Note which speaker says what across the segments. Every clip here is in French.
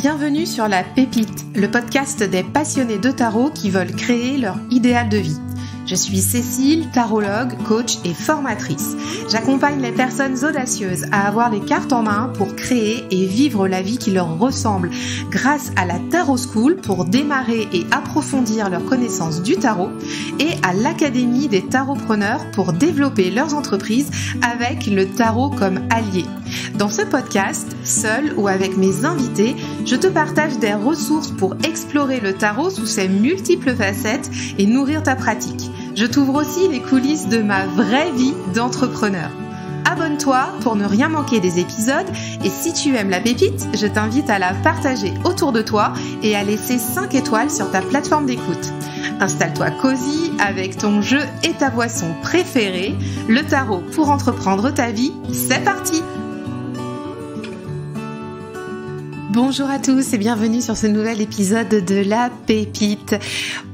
Speaker 1: Bienvenue sur La Pépite, le podcast des passionnés de tarot qui veulent créer leur idéal de vie. Je suis Cécile, tarologue, coach et formatrice. J'accompagne les personnes audacieuses à avoir les cartes en main pour créer et vivre la vie qui leur ressemble grâce à la Tarot School pour démarrer et approfondir leurs connaissances du tarot et à l'Académie des Tarotpreneurs pour développer leurs entreprises avec le tarot comme allié. Dans ce podcast, seul ou avec mes invités, je te partage des ressources pour explorer le tarot sous ses multiples facettes et nourrir ta pratique. Je t'ouvre aussi les coulisses de ma vraie vie d'entrepreneur. Abonne-toi pour ne rien manquer des épisodes et si tu aimes la pépite, je t'invite à la partager autour de toi et à laisser 5 étoiles sur ta plateforme d'écoute. Installe-toi cosy avec ton jeu et ta boisson préférée, le tarot pour entreprendre ta vie, c'est parti! Bonjour à tous et bienvenue sur ce nouvel épisode de La Pépite.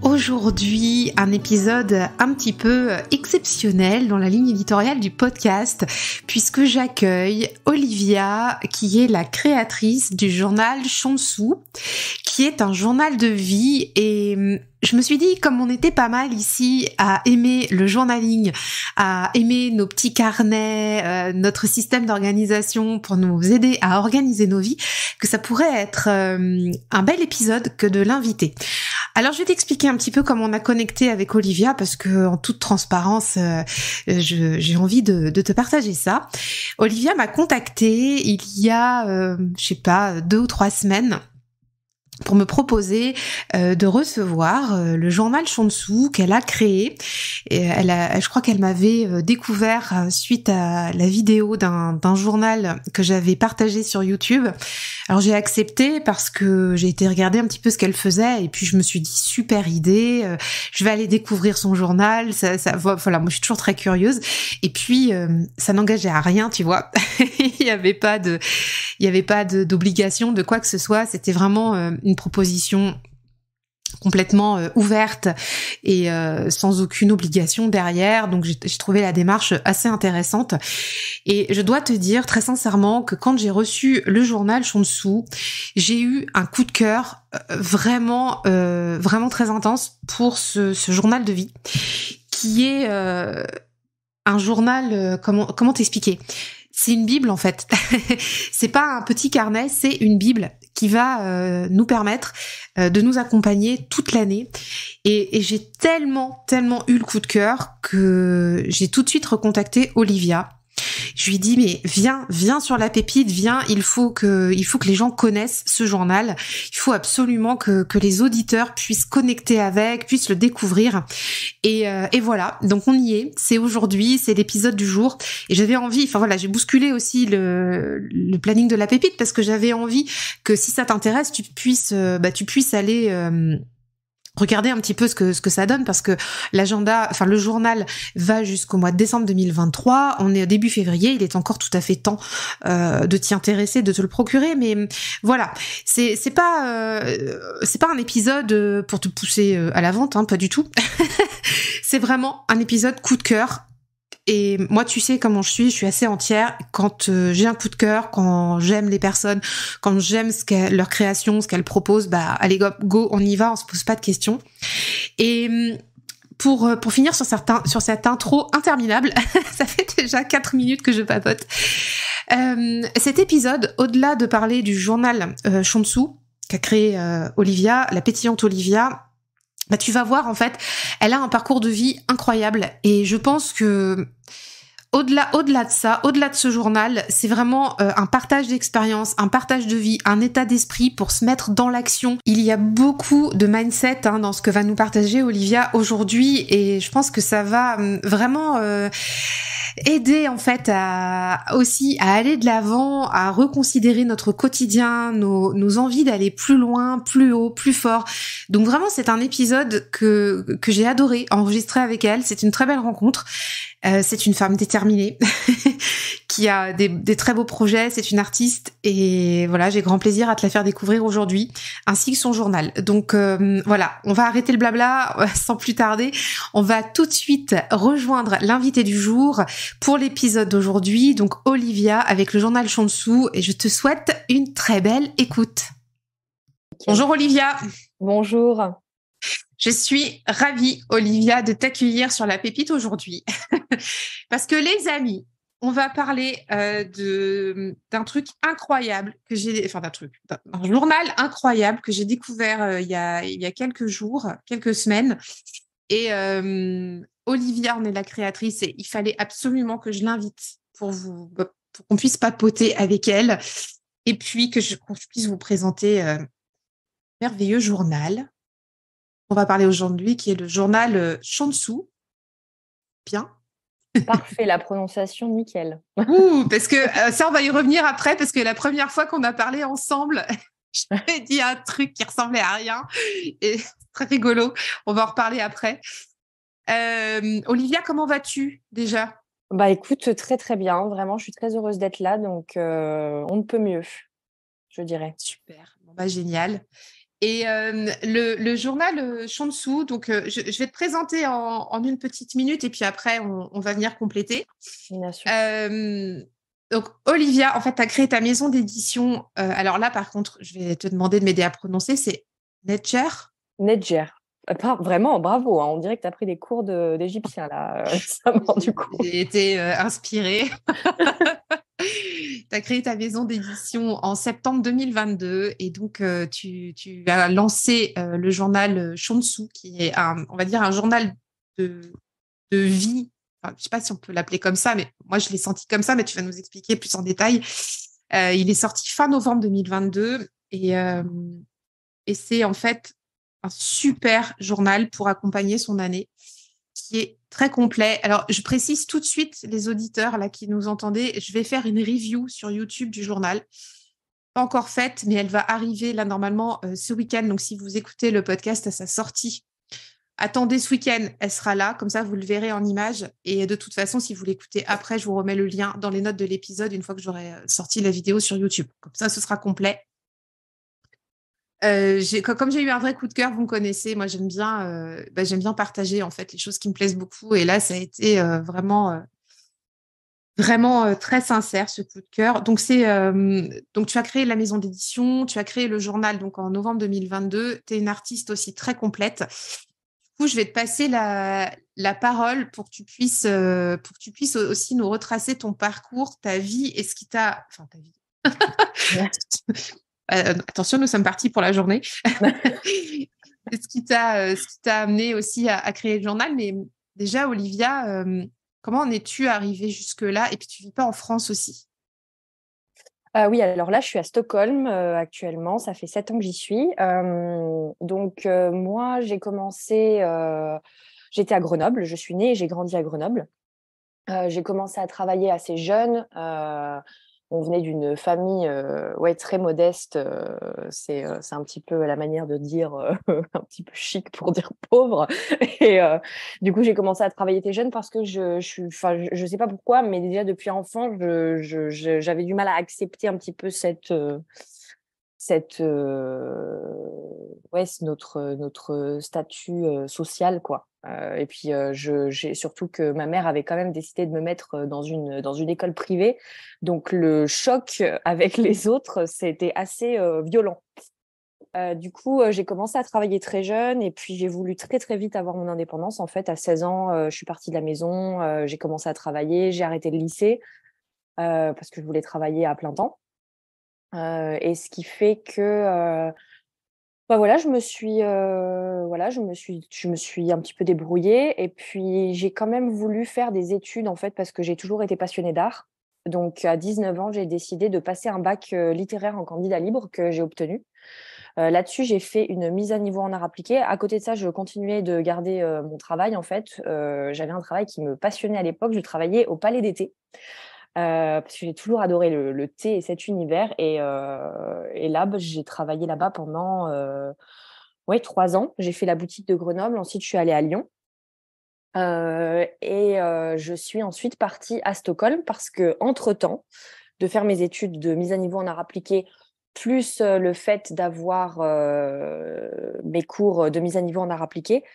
Speaker 1: Aujourd'hui, un épisode un petit peu exceptionnel dans la ligne éditoriale du podcast puisque j'accueille Olivia qui est la créatrice du journal Shunshu qui est un journal de vie et je me suis dit, comme on était pas mal ici à aimer le journaling, à aimer nos petits carnets, notre système d'organisation pour nous aider à organiser nos vies, que ça pourrait être un bel épisode que de l'inviter. Alors je vais t'expliquer un petit peu comment on a connecté avec Olivia parce que en toute transparence, j'ai envie de te partager ça. Olivia m'a contactée il y a, 2 ou 3 semaines. Pour me proposer de recevoir le journal Shunshu qu'elle a créé. Et je crois qu'elle m'avait découvert suite à la vidéo d'un journal que j'avais partagé sur YouTube. Alors j'ai accepté parce que j'ai été regarder un petit peu ce qu'elle faisait et puis je me suis dit super idée, je vais aller découvrir son journal. Voilà, moi je suis toujours très curieuse. Et puis ça n'engageait à rien, tu vois. Il y avait pas d'obligation de quoi que ce soit. C'était vraiment une proposition complètement ouverte et sans aucune obligation derrière. Donc j'ai trouvé la démarche assez intéressante. Et je dois te dire très sincèrement que quand j'ai reçu le journal Shunshu, j'ai eu un coup de cœur vraiment très intense pour ce journal de vie qui est un journal, comment t'expliquer ? C'est une Bible en fait. C'est pas un petit carnet, c'est une Bible qui va nous permettre de nous accompagner toute l'année. Et j'ai tellement eu le coup de cœur que j'ai tout de suite recontacté Olivia. Je lui ai dit mais viens sur La Pépite, viens, il faut que les gens connaissent ce journal. Il faut absolument que les auditeurs puissent connecter avec, puissent le découvrir. Et voilà, donc on y est. C'est aujourd'hui, c'est l'épisode du jour. Et j'avais envie, j'ai bousculé aussi le planning de La Pépite parce que j'avais envie que si ça t'intéresse, tu puisses aller regardez un petit peu ce que ça donne parce que le journal va jusqu'au mois de décembre 2023. On est au début février, il est encore tout à fait temps de t'y intéresser, de te le procurer. Mais voilà, c'est pas un épisode pour te pousser à la vente, hein, pas du tout. C'est vraiment un épisode coup de cœur. Et moi, tu sais comment je suis assez entière. Quand j'ai un coup de cœur, quand j'aime les personnes, quand j'aime leur création, ce qu'elles proposent, allez go, on y va, on se pose pas de questions. Et pour finir sur cette intro interminable, ça fait déjà 4 minutes que je papote. Cet épisode, au-delà de parler du journal Shunshu qu'a créé Olivia, la pétillante Olivia, tu vas voir, en fait, elle a un parcours de vie incroyable. Et je pense que au-delà de ça, au-delà de ce journal, c'est vraiment un partage d'expérience, un partage de vie, un état d'esprit pour se mettre dans l'action. Il y a beaucoup de mindset dans ce que va nous partager Olivia aujourd'hui. Et je pense que ça va vraiment aider en fait à aller de l'avant, à reconsidérer notre quotidien, nos envies d'aller plus loin, plus haut, plus fort. Donc vraiment c'est un épisode que j'ai adoré enregistrer avec elle. C'est une très belle rencontre. C'est une femme déterminée qui a des très beaux projets. C'est une artiste et voilà, j'ai grand plaisir à te la faire découvrir aujourd'hui, ainsi que son journal. Donc voilà, on va arrêter le blabla sans plus tarder. On va tout de suite rejoindre l'invité du jour pour l'épisode d'aujourd'hui, donc Olivia avec le journal Shunshu, et je te souhaite une très belle écoute.
Speaker 2: Nickel.
Speaker 1: Bonjour Olivia,
Speaker 2: Bonjour.
Speaker 1: je suis ravie Olivia de t'accueillir sur La Pépite aujourd'hui parce que les amis, on va parler d'un truc incroyable que j'ai, enfin d'un journal incroyable que j'ai découvert il y a quelques jours, quelques semaines. Et Olivia en est la créatrice et il fallait absolument que je l'invite pour qu'on puisse papoter avec elle et puis qu'on puisse vous présenter merveilleux journal. On va parler aujourd'hui qui est le journal Shansu. Bien.
Speaker 2: Parfait, la prononciation, nickel.
Speaker 1: Ouh, parce que ça, on va y revenir après, parce que la première fois qu'on a parlé ensemble, je t'ai dit un truc qui ressemblait à rien. Et c'est très rigolo. On va en reparler après. Olivia, comment vas-tu déjà?
Speaker 2: Bah écoute, très très bien. Vraiment, je suis très heureuse d'être là, donc on ne peut mieux, je dirais.
Speaker 1: Super. Bon, bah, génial. Et le journal Shansu, donc je vais te présenter en une petite minute et puis après, on va venir compléter.
Speaker 2: Bien sûr.
Speaker 1: Donc, Olivia, en fait, tu as créé ta maison d'édition. Alors là, par contre, je vais te demander de m'aider à prononcer. C'est Netcher.
Speaker 2: Nedger. Vraiment, bravo, hein. On dirait que tu as pris des cours d'égyptien là, récemment, du coup.
Speaker 1: J'ai été inspirée. Tu as créé ta maison d'édition en septembre 2022 et donc tu as lancé le journal Shansu, qui est on va dire un journal de vie. Enfin, je ne sais pas si on peut l'appeler comme ça, mais moi je l'ai senti comme ça, mais tu vas nous expliquer plus en détail. Il est sorti fin novembre 2022 et c'est en fait un super journal pour accompagner son année qui est très complet. Alors, je précise tout de suite, les auditeurs là qui nous entendaient, je vais faire une review sur YouTube du journal. Pas encore faite, mais elle va arriver là normalement ce week-end. Donc, si vous écoutez le podcast à sa sortie, attendez ce week-end, elle sera là. Comme ça, vous le verrez en image. Et de toute façon, si vous l'écoutez après, je vous remets le lien dans les notes de l'épisode une fois que j'aurai sorti la vidéo sur YouTube. Comme ça, ce sera complet. Comme j'ai eu un vrai coup de cœur, vous me connaissez, moi j'aime bien partager en fait les choses qui me plaisent beaucoup. Et là, ça a été vraiment très sincère ce coup de cœur. Donc tu as créé la maison d'édition, tu as créé le journal donc en novembre 2022. Tu es une artiste aussi très complète. Du coup, je vais te passer la parole pour que tu puisses aussi nous retracer ton parcours, ta vie et ce qui t'a, enfin ta vie. Attention, nous sommes partis pour la journée. Ce qui t'a amené aussi à créer le journal. Mais déjà, Olivia, comment en es-tu arrivée jusque-là? Et puis, tu vis pas en France aussi.
Speaker 2: Oui, alors là, je suis à Stockholm actuellement. Ça fait 7 ans que j'y suis. Moi, j'ai commencé. J'étais à Grenoble. Je suis née et j'ai grandi à Grenoble. J'ai commencé à travailler assez jeune. On venait d'une famille ouais, très modeste. C'est un petit peu la manière de dire un petit peu chic pour dire pauvre. Et du coup, j'ai commencé à travailler très jeune parce que je sais pas pourquoi, mais déjà depuis enfant, j'avais du mal à accepter un petit peu ouais, c'est notre statut social, quoi. Et puis, j'ai surtout que ma mère avait quand même décidé de me mettre dans une école privée. Donc, le choc avec les autres, c'était assez violent. Du coup, j'ai commencé à travailler très jeune et puis j'ai voulu très, très vite avoir mon indépendance. En fait, à 16 ans, je suis partie de la maison, j'ai commencé à travailler, j'ai arrêté le lycée parce que je voulais travailler à plein temps. Et ce qui fait que bah voilà, je me suis un petit peu débrouillée et puis j'ai quand même voulu faire des études en fait parce que j'ai toujours été passionnée d'art. Donc à 19 ans, j'ai décidé de passer un bac littéraire en candidat libre que j'ai obtenu. Là-dessus, j'ai fait une mise à niveau en art appliqué. À côté de ça, je continuais de garder mon travail en fait. J'avais un travail qui me passionnait à l'époque. Je travaillais au Palais d'été. Parce que j'ai toujours adoré le thé et cet univers. Et là, j'ai travaillé là-bas pendant ouais, 3 ans. J'ai fait la boutique de Grenoble. Ensuite, je suis allée à Lyon. Je suis ensuite partie à Stockholm parce que, entre-temps, de faire mes études de mise à niveau en art appliqué, plus le fait d'avoir mes cours de mise à niveau en art appliqué,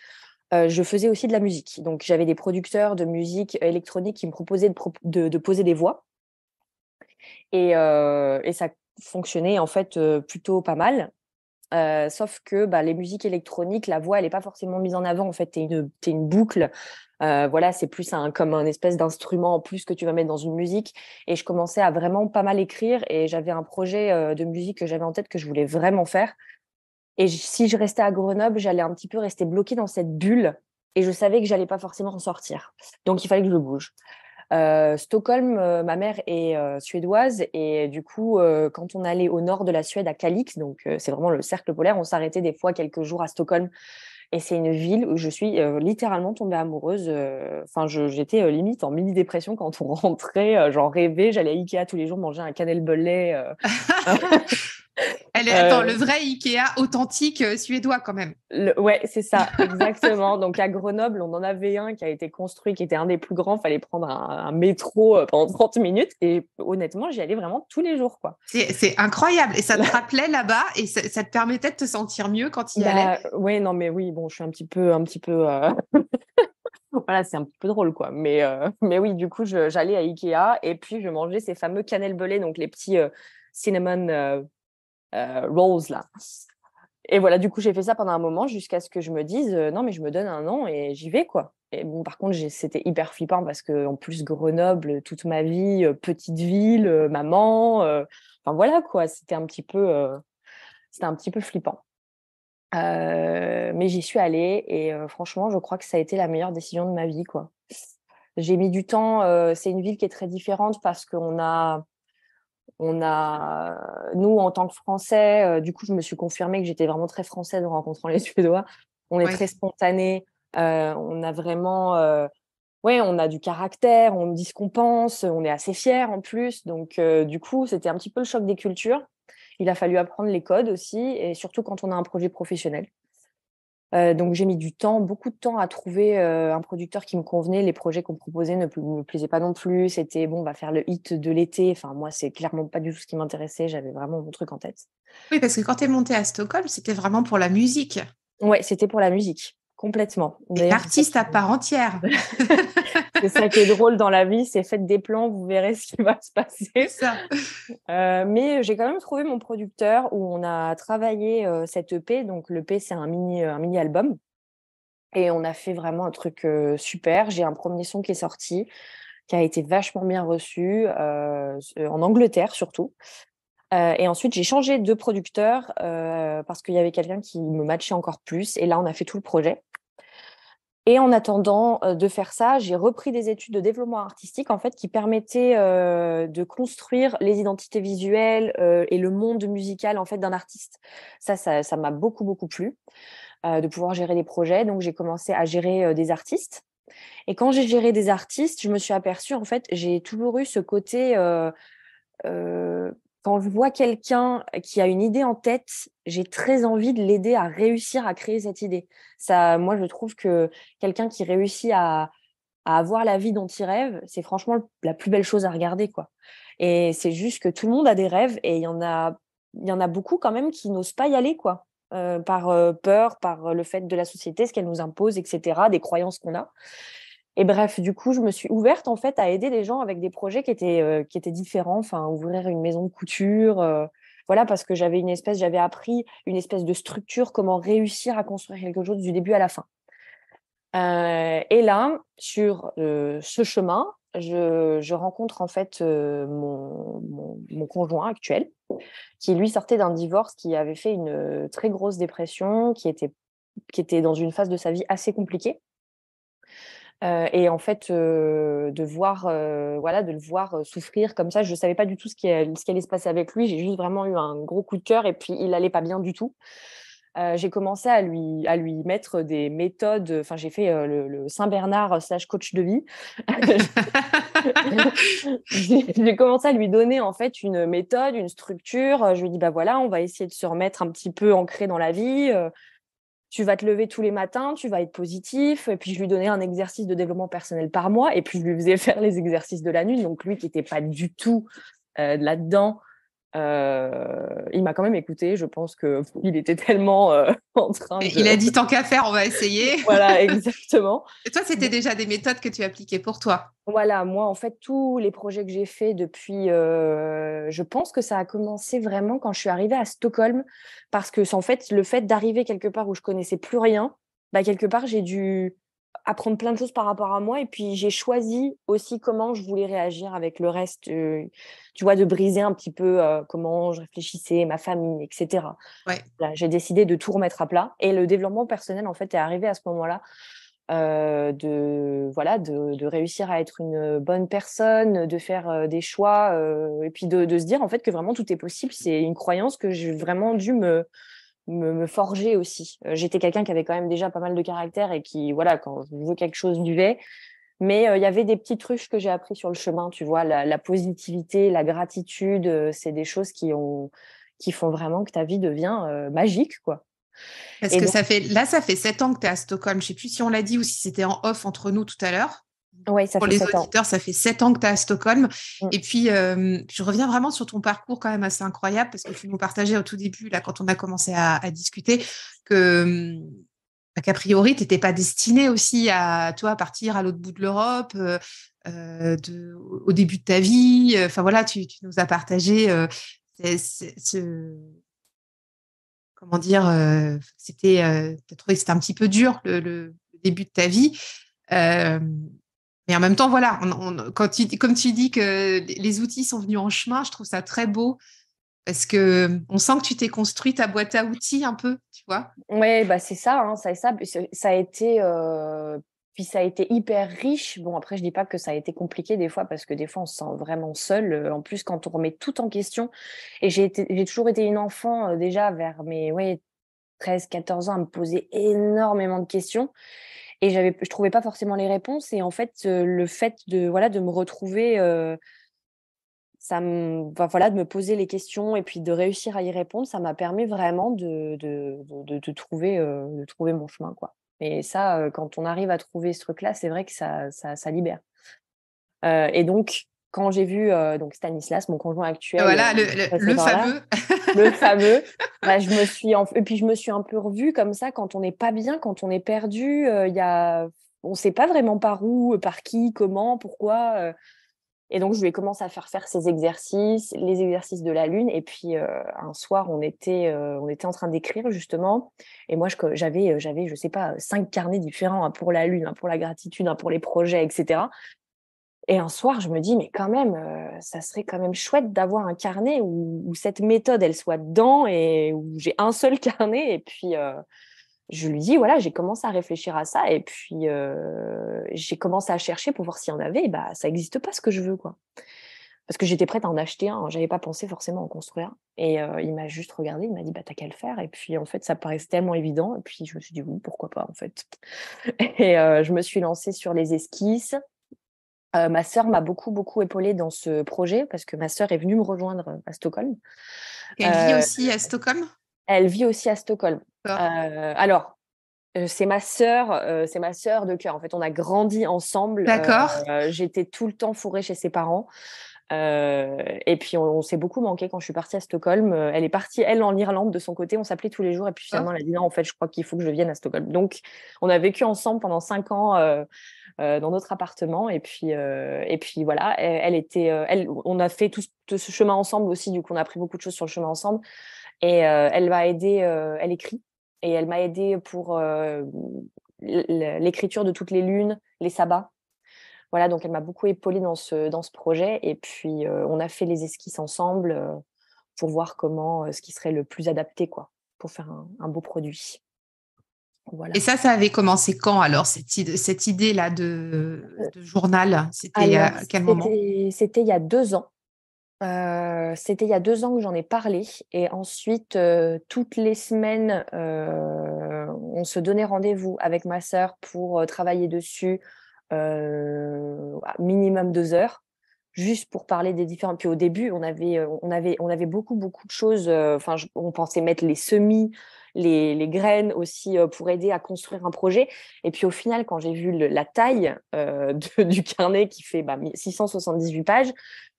Speaker 2: je faisais aussi de la musique. Donc, j'avais des producteurs de musique électronique qui me proposaient de poser des voix. Et ça fonctionnait en fait plutôt pas mal. sauf que les musiques électroniques, la voix, elle n'est pas forcément mise en avant. En fait, t'es une boucle. Voilà, c'est plus comme un espèce d'instrument en plus que tu vas mettre dans une musique. Et je commençais à vraiment pas mal écrire et j'avais un projet de musique que j'avais en tête que je voulais vraiment faire. Et si je restais à Grenoble, j'allais un petit peu rester bloquée dans cette bulle et je savais que j'allais pas forcément en sortir. Donc, il fallait que je bouge. Stockholm, ma mère est suédoise et du coup, quand on allait au nord de la Suède, à Kalix, donc c'est vraiment le cercle polaire, on s'arrêtait des fois quelques jours à Stockholm et c'est une ville où je suis littéralement tombée amoureuse. Enfin, j'étais limite en mini-dépression quand on rentrait, j'en rêvais, j'allais à Ikea tous les jours manger un cannelbullet.
Speaker 1: Attends, le vrai Ikea authentique suédois quand même.
Speaker 2: Ouais, c'est ça, exactement. Donc à Grenoble, on en avait un qui a été construit, qui était un des plus grands. Fallait prendre un métro pendant 30 minutes. Et honnêtement, j'y allais vraiment tous les jours, quoi.
Speaker 1: C'est incroyable. Et ça te rappelait là-bas et ça te permettait de te sentir mieux quand tu y allais.
Speaker 2: Ouais, non, mais oui, bon, je suis un petit peu. Voilà, c'est un petit peu drôle, quoi. Mais oui, du coup, j'allais à Ikea et puis je mangeais ces fameux cannelbullet, donc les petits cinnamon rolls, là. Et voilà, du coup, j'ai fait ça pendant un moment jusqu'à ce que je me dise non, mais je me donne un an et j'y vais, quoi. Et bon, par contre, c'était hyper flippant parce que en plus, Grenoble, toute ma vie, petite ville, maman, enfin voilà, quoi. C'était un petit peu flippant. Mais j'y suis allée et franchement, je crois que ça a été la meilleure décision de ma vie, quoi. J'ai mis du temps. C'est une ville qui est très différente parce nous, en tant que Français, du coup, je me suis confirmée que j'étais vraiment très française en rencontrant les Suédois. On est très spontanés. On a vraiment, on a du caractère, on dit ce qu'on pense, on est assez fiers en plus. Donc, du coup, c'était un petit peu le choc des cultures. Il a fallu apprendre les codes aussi, et surtout quand on a un projet professionnel. Donc j'ai mis du temps, beaucoup de temps à trouver un producteur qui me convenait. Les projets qu'on me proposait ne me plaisaient pas non plus. C'était bon, on va faire le hit de l'été. Enfin, moi, c'est clairement pas du tout ce qui m'intéressait. J'avais vraiment mon truc en tête.
Speaker 1: Oui, parce que quand tu es montée à Stockholm, c'était vraiment pour la musique.
Speaker 2: Ouais, c'était pour la musique, complètement.
Speaker 1: Et
Speaker 2: D'ailleurs,
Speaker 1: artiste à part entière.
Speaker 2: c'est ça qui est drôle dans la vie, c'est faites des plans, vous verrez ce qui va se passer.
Speaker 1: C'est ça.
Speaker 2: Mais j'ai quand même trouvé mon producteur où on a travaillé cette EP. Donc l'EP, c'est un mini album. Et on a fait vraiment un truc super. J'ai un premier son qui est sorti, qui a été vachement bien reçu, en Angleterre surtout. Et ensuite, j'ai changé de producteur parce qu'il y avait quelqu'un qui me matchait encore plus. Et là, on a fait tout le projet. Et en attendant de faire ça, j'ai repris des études de développement artistique en fait qui permettaient de construire les identités visuelles et le monde musical en fait d'un artiste. Ça m'a beaucoup plu de pouvoir gérer des projets. Donc j'ai commencé à gérer des artistes. Et quand j'ai géré des artistes, je me suis aperçue en fait, j'ai toujours eu ce côté quand je vois quelqu'un qui a une idée en tête, j'ai très envie de l'aider à réussir à créer cette idée. Ça, moi, je trouve que quelqu'un qui réussit à avoir la vie dont il rêve, c'est franchement la plus belle chose à regarder, quoi. Et c'est juste que tout le monde a des rêves et il y en a beaucoup quand même qui n'osent pas y aller, quoi. Par peur, par le fait de la société, ce qu'elle nous impose, etc., des croyances qu'on a. Et bref, du coup, je me suis ouverte en fait à aider les gens avec des projets qui étaient différents, enfin ouvrir une maison de couture, voilà, parce que j'avais appris une espèce de structure, comment réussir à construire quelque chose du début à la fin. Et là, sur ce chemin, je rencontre en fait mon conjoint actuel, qui lui sortait d'un divorce, qui avait fait une très grosse dépression, qui était dans une phase de sa vie assez compliquée. Et en fait, de le voir souffrir comme ça, je ne savais pas du tout ce qui allait se passer avec lui. J'ai juste vraiment eu un gros coup de cœur et puis il n'allait pas bien du tout. J'ai commencé à lui mettre des méthodes. Enfin, j'ai fait le Saint-Bernard / coach de vie. J'ai commencé à lui donner en fait une méthode, une structure. Je lui ai dit, bah voilà, on va essayer de se remettre un petit peu ancré dans la vie. Tu vas te lever tous les matins, tu vas être positif. Et puis, je lui donnais un exercice de développement personnel par mois. Et puis, je lui faisais faire les exercices de la nuit. Donc, lui qui n'était pas du tout là-dedans, Il m'a quand même écouté. Je pense qu'il était tellement en train
Speaker 1: Et
Speaker 2: de...
Speaker 1: il a dit tant qu'à faire, on va essayer.
Speaker 2: Voilà, exactement.
Speaker 1: Et toi, c'était déjà des méthodes que tu appliquais pour toi.
Speaker 2: Voilà, moi, en fait, tous les projets que j'ai faits depuis, je pense que ça a commencé vraiment quand je suis arrivée à Stockholm, parce que, en fait, le fait d'arriver quelque part où je connaissais plus rien, bah, quelque part, j'ai dû apprendre plein de choses par rapport à moi, et puis j'ai choisi aussi comment je voulais réagir avec le reste, tu vois, de briser un petit peu comment je réfléchissais, ma famille, etc.
Speaker 1: Ouais.
Speaker 2: Voilà, j'ai décidé de tout remettre à plat, et le développement personnel, en fait, est arrivé à ce moment-là de réussir à être une bonne personne, de faire des choix, et puis de se dire en fait que vraiment tout est possible. C'est une croyance que j'ai vraiment dû me forger aussi. J'étais quelqu'un qui avait quand même déjà pas mal de caractère et qui, voilà, quand je veux quelque chose, j'y vais. Mais il y avait des petits trucs que j'ai appris sur le chemin, tu vois, la positivité, la gratitude, c'est des choses qui font vraiment que ta vie devient magique, quoi.
Speaker 1: Parce
Speaker 2: Et
Speaker 1: que
Speaker 2: donc,
Speaker 1: ça fait 7 ans que tu es à Stockholm. Je ne sais plus si on l'a dit ou si c'était en off entre nous tout à l'heure.
Speaker 2: ouais, ça
Speaker 1: Pour
Speaker 2: fait
Speaker 1: les
Speaker 2: 7 ans.
Speaker 1: auditeurs, ça fait 7 ans que tu es à Stockholm.
Speaker 2: Mm.
Speaker 1: Et puis, je reviens vraiment sur ton parcours quand même assez incroyable parce que tu nous partageais au tout début, là, quand on a commencé à discuter, que qu'a priori, tu n'étais pas destiné aussi à toi partir à l'autre bout de l'Europe au début de ta vie. Enfin voilà, tu nous as partagé ce, comment dire, t'as trouvé que c'était un petit peu dur le début de ta vie. Euh, mais en même temps, voilà, comme tu dis que les outils sont venus en chemin, je trouve ça très beau parce que on sent que tu t'es construit ta boîte à outils un peu, tu vois.
Speaker 2: Ouais, bah c'est ça, hein, ça a été, puis ça a été hyper riche. Bon, après, je dis pas que ça a été compliqué des fois, parce que des fois, on se sent vraiment seul. En plus, quand on remet tout en question. Et j'ai toujours été une enfant, déjà vers mes, ouais, 13, 14 ans, à me poser énormément de questions. Et je trouvais pas forcément les réponses. Et en fait, le fait de, voilà, de me retrouver, voilà, de me poser les questions et puis de réussir à y répondre, ça m'a permis vraiment de trouver mon chemin, quoi. Et ça, quand on arrive à trouver ce truc-là, c'est vrai que ça libère. Et donc, quand j'ai vu, donc Stanislas, mon conjoint actuel,
Speaker 1: Voilà,
Speaker 2: passer
Speaker 1: le
Speaker 2: par là,
Speaker 1: fameux.
Speaker 2: le fameux, bah, et puis je me suis un peu revue comme ça quand on n'est pas bien, quand on est perdu, on sait pas vraiment par où, par qui, comment, pourquoi, et donc, je lui ai commencé à faire ces exercices, les exercices de la lune. Et puis, un soir, on était en train d'écrire, justement. Et moi, j'avais, je sais pas, 5 carnets différents, un pour la lune, un pour la gratitude, un pour les projets, etc. Et un soir, je me dis, mais quand même, ça serait quand même chouette d'avoir un carnet où cette méthode, elle soit dedans et où j'ai un seul carnet. Et puis, je lui dis, voilà, j'ai commencé à réfléchir à ça. Et puis, j'ai commencé à chercher pour voir s'il y en avait. Et bah, ça n'existe pas, ce que je veux, quoi. Parce que j'étais prête à en acheter un, j'avais pas pensé forcément en construire un. Et il m'a juste regardé, il m'a dit: «Bah, tu qu'à le faire», et puis en fait, ça paraissait tellement évident, et puis je me suis dit: «Oui, pourquoi pas, en fait». Et je me suis lancée sur les esquisses. Ma sœur m'a beaucoup, beaucoup épaulée dans ce projet, parce que ma sœur est venue me rejoindre, à Stockholm.
Speaker 1: Elle vit
Speaker 2: Heu,
Speaker 1: aussi à Stockholm.
Speaker 2: Elle vit aussi à Stockholm.
Speaker 1: D'accord.
Speaker 2: Alors, c'est ma sœur de cœur. En fait, on a grandi ensemble,
Speaker 1: D'accord.
Speaker 2: j'étais tout le temps fourrée chez ses parents. Et puis on s'est beaucoup manqué quand je suis partie à Stockholm. Elle est partie, elle, en Irlande de son côté. On s'appelait tous les jours, et puis finalement, elle a dit: «Non, en fait, je crois qu'il faut que je vienne à Stockholm». Donc on a vécu ensemble pendant 5 ans, dans notre appartement, et puis voilà, elle était, on a fait tout ce chemin ensemble aussi, du coup, on a appris beaucoup de choses sur le chemin ensemble. Et elle m'a aidée, elle écrit, et elle m'a aidée pour, l'écriture de toutes les lunes, les sabbats. Voilà, donc elle m'a beaucoup épaulée dans ce projet, et puis, on a fait les esquisses ensemble, pour voir comment, ce qui serait le plus adapté, quoi, pour faire un beau produit.
Speaker 1: Et
Speaker 2: Voilà.
Speaker 1: ça avait commencé quand alors, cette idée-là de journal? C'était
Speaker 2: Alors
Speaker 1: à quel moment?
Speaker 2: c'était il y a 2 ans. C'était il y a 2 ans que j'en ai parlé, et ensuite, toutes les semaines, on se donnait rendez-vous avec ma sœur pour, travailler dessus, minimum 2 heures, juste pour parler des différents. Puis au début, on avait beaucoup, beaucoup de choses, enfin, on pensait mettre les semis, les graines aussi, pour aider à construire un projet. Et puis au final, quand j'ai vu la taille, du carnet qui fait, 678 pages,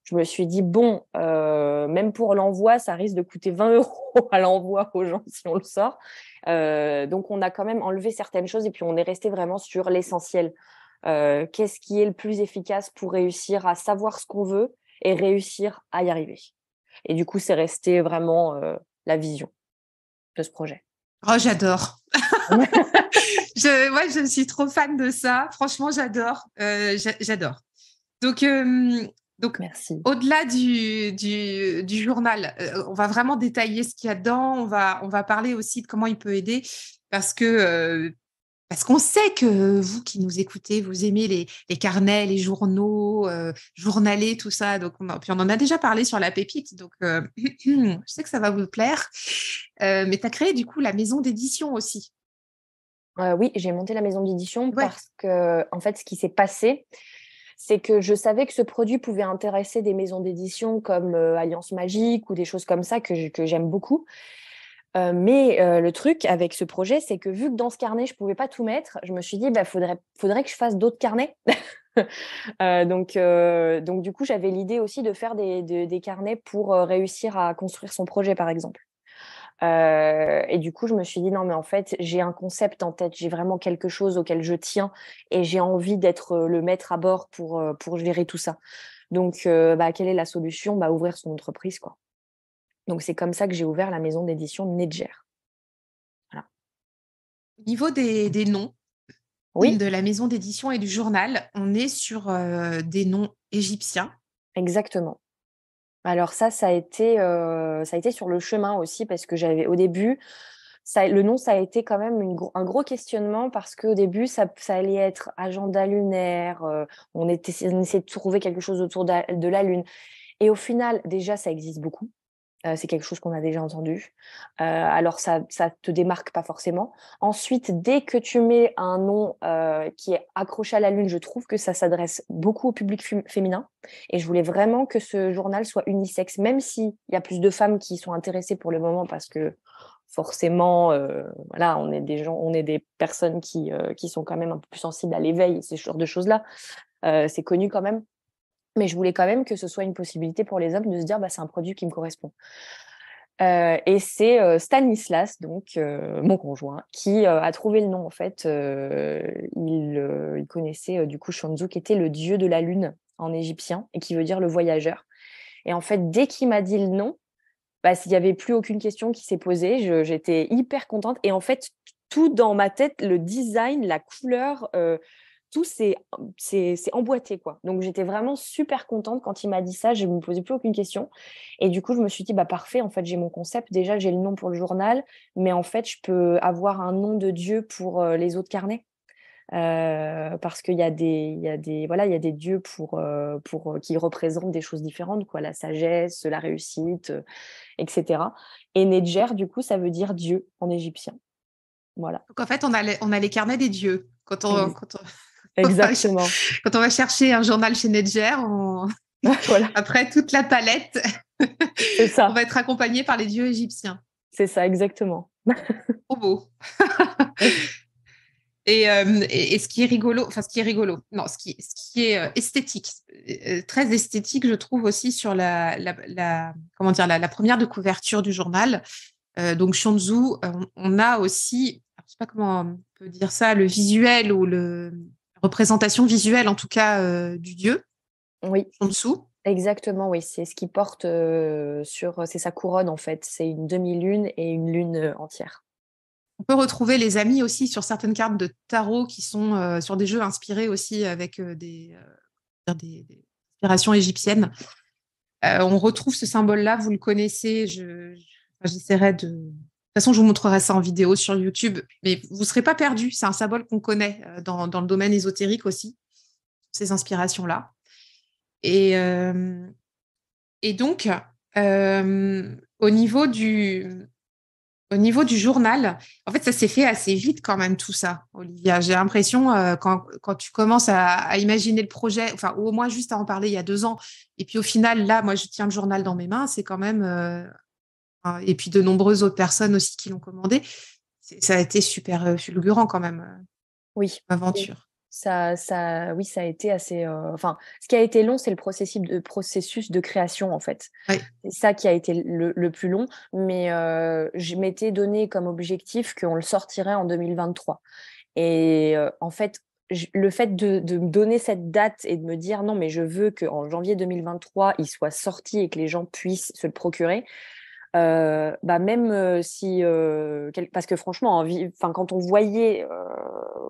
Speaker 2: Je me suis dit, bon, même pour l'envoi, ça risque de coûter 20 € à l'envoi aux gens si on le sort. Donc, on a quand même enlevé certaines choses et puis on est resté vraiment sur l'essentiel. Qu'est-ce qui est le plus efficace pour réussir à savoir ce qu'on veut et réussir à y arriver. Et du coup, c'est resté vraiment la vision de ce projet.
Speaker 1: Oh, j'adore. Je suis trop fan de ça. Franchement, j'adore. J'adore. Donc,
Speaker 2: Merci.
Speaker 1: au-delà du journal, on va vraiment détailler ce qu'il y a dedans. On va parler aussi de comment il peut aider parce que parce qu'on sait que vous qui nous écoutez, vous aimez les carnets, les journaux, journaler, tout ça. Donc, puis on en a déjà parlé sur la pépite. Donc, je sais que ça va vous plaire. Mais tu as créé du coup la maison d'édition aussi.
Speaker 2: Oui, j'ai monté la maison d'édition
Speaker 1: Ouais.
Speaker 2: parce que, en fait, ce qui s'est passé, c'est que je savais que ce produit pouvait intéresser des maisons d'édition comme Alliance Magique ou des choses comme ça que j'aime beaucoup. Mais le truc avec ce projet, c'est que vu que dans ce carnet, je pouvais pas tout mettre, je me suis dit: «Bah, faudrait que je fasse d'autres carnets». Donc du coup, j'avais l'idée aussi de faire des carnets pour réussir à construire son projet, par exemple. Et du coup, je me suis dit: «Non, mais en fait, j'ai un concept en tête, j'ai vraiment quelque chose auquel je tiens et j'ai envie d'être, le maître à bord pour gérer tout ça». Donc bah, quelle est la solution? Bah, ouvrir son entreprise, quoi. Donc c'est comme ça que j'ai ouvert la maison d'édition Nedger. Voilà.
Speaker 1: Au niveau des noms
Speaker 2: Oui,
Speaker 1: de la maison d'édition et du journal, on est sur des noms égyptiens.
Speaker 2: exactement. Alors ça a été sur le chemin aussi parce que j'avais au début, le nom, ça a été quand même un gros questionnement parce qu'au début, ça allait être agenda lunaire, on essayait de trouver quelque chose autour de la Lune et au final, déjà, ça existe beaucoup. C'est quelque chose qu'on a déjà entendu. Alors ça te démarque pas forcément. Ensuite, dès que tu mets un nom, qui est accroché à la Lune, je trouve que ça s'adresse beaucoup au public féminin et je voulais vraiment que ce journal soit unisexe, même s'il y a plus de femmes qui sont intéressées pour le moment parce que forcément, voilà, on est des personnes qui sont quand même un peu plus sensibles à l'éveil, ce genre de choses-là. C'est connu quand même, mais je voulais quand même que ce soit une possibilité pour les hommes de se dire: «Bah, c'est un produit qui me correspond». Et c'est, Stanislas donc mon conjoint qui, a trouvé le nom en fait, il connaissait, du coup Shanzu qui était le dieu de la lune en égyptien et qui veut dire le voyageur et en fait, dès qu'il m'a dit le nom, bah, s'il y avait plus aucune question qui s'est posée, j'étais hyper contente et en fait, tout dans ma tête, le design, la couleur, tout c'est emboîté, quoi. Donc j'étais vraiment super contente quand il m'a dit ça, je me posais plus aucune question et du coup, je me suis dit: «Bah, parfait, en fait, j'ai mon concept. Déjà, j'ai le nom pour le journal, mais en fait, je peux avoir un nom de dieu pour, les autres carnets». Parce qu'il y a des dieux qui représentent des choses différentes, quoi, la sagesse, la réussite, et cetera et Nedger, du coup, ça veut dire Dieu en égyptien. Voilà.
Speaker 1: Donc en fait, on a les carnets des dieux.
Speaker 2: Ex
Speaker 1: On va,
Speaker 2: exactement.
Speaker 1: quand on va chercher un journal chez Nedger,
Speaker 2: Voilà,
Speaker 1: après toute la palette,
Speaker 2: c'est
Speaker 1: on va
Speaker 2: ça,
Speaker 1: être accompagné par les dieux égyptiens.
Speaker 2: c'est ça, exactement.
Speaker 1: Trop beau.
Speaker 2: Oui.
Speaker 1: Et ce qui est rigolo, enfin ce qui est rigolo, non, ce qui est esthétique, très esthétique, je trouve aussi sur comment dire, la première de couverture du journal. Donc Shanzu, on a aussi, je sais pas comment on peut dire ça, le visuel ou la représentation visuelle en tout cas du dieu
Speaker 2: Oui,
Speaker 1: Shanzu.
Speaker 2: exactement, oui, c'est ce qui porte, c'est sa couronne, en fait. C'est une demi-lune et une lune, entière.
Speaker 1: On peut retrouver les amis aussi sur certaines cartes de tarot qui sont sur des jeux inspirés aussi avec des inspirations égyptiennes. On retrouve ce symbole-là, vous le connaissez. J'essaierai de. De toute façon, je vous montrerai ça en vidéo sur YouTube, mais vous ne serez pas perdu. C'est un symbole qu'on connaît dans le domaine ésotérique aussi, ces inspirations-là. Et, euh, et donc, euh, au niveau du, au niveau du journal, en fait, ça s'est fait assez vite quand même tout ça, Olivia. J'ai l'impression quand tu commences à imaginer le projet, enfin, ou au moins juste à en parler il y a 2 ans, et puis au final, là, moi, je tiens le journal dans mes mains, c'est quand même, et puis de nombreuses autres personnes aussi qui l'ont commandé, ça a été super fulgurant quand même,
Speaker 2: Oui.
Speaker 1: aventure.
Speaker 2: Oui, ça a été assez. Enfin, ce qui a été long, c'est le processus de création, en fait.
Speaker 1: Oui.
Speaker 2: C'est ça qui a été le plus long. Mais je m'étais donné comme objectif qu'on le sortirait en 2023. Et en fait, le fait de me donner cette date et de me dire non, mais je veux qu'en janvier 2023, il soit sorti et que les gens puissent se le procurer. Bah même si parce que franchement enfin quand on voyait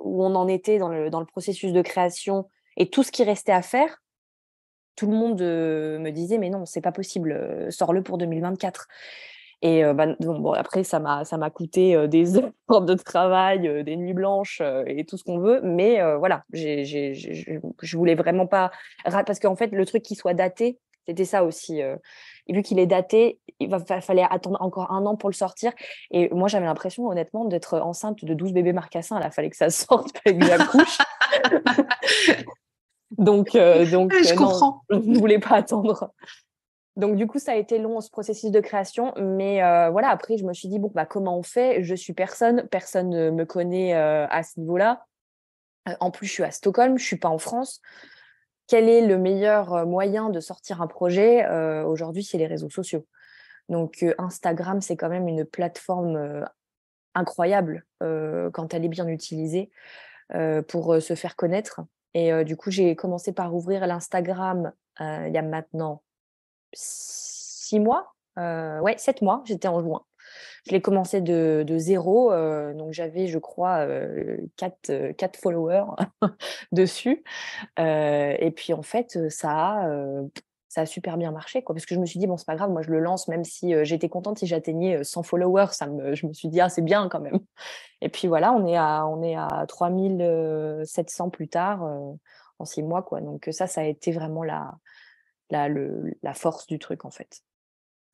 Speaker 2: où on en était dans le processus de création et tout ce qui restait à faire, tout le monde me disait mais non, c'est pas possible, sors-le pour 2024. Et bah bon après ça m'a coûté des heures de travail, des nuits blanches, et tout ce qu'on veut, mais voilà, je voulais vraiment pas parce qu'en fait le truc qui soit daté, c'était ça aussi, et vu qu'il est daté, fallait attendre encore 1 an pour le sortir. Et moi j'avais l'impression honnêtement d'être enceinte de 12 bébés marcassins, là, fallait que ça sorte, fallait que j'accouche. Donc
Speaker 1: Je
Speaker 2: non,
Speaker 1: comprends.
Speaker 2: je voulais pas attendre. Donc du coup, ça a été long, ce processus de création, mais voilà, après je me suis dit: «Bon, bah, comment on fait? Je suis personne, personne ne me connaît, à ce niveau-là. En plus, je suis à Stockholm, je suis pas en France. Quel est le meilleur, moyen de sortir un projet?» Aujourd'hui, c'est les réseaux sociaux. Donc Instagram, c'est quand même une plateforme, incroyable, quand elle est bien utilisée, pour, se faire connaître. Et du coup, j'ai commencé par ouvrir l'Instagram, il y a maintenant 6 mois, ouais 7 mois, j'étais en juin. Je l'ai commencé de 0, donc j'avais je crois, 4 followers dessus, et puis en fait, ça a super bien marché, quoi. Parce que je me suis dit: «Bon, c'est pas grave, moi je le lance», même si, j'étais contente si j'atteignais, 100 followers, je me suis dit: «Ah, c'est bien quand même». Et puis voilà, on est à 3 700 plus tard, en 6 mois, quoi. Donc ça a été vraiment la force du truc, en fait.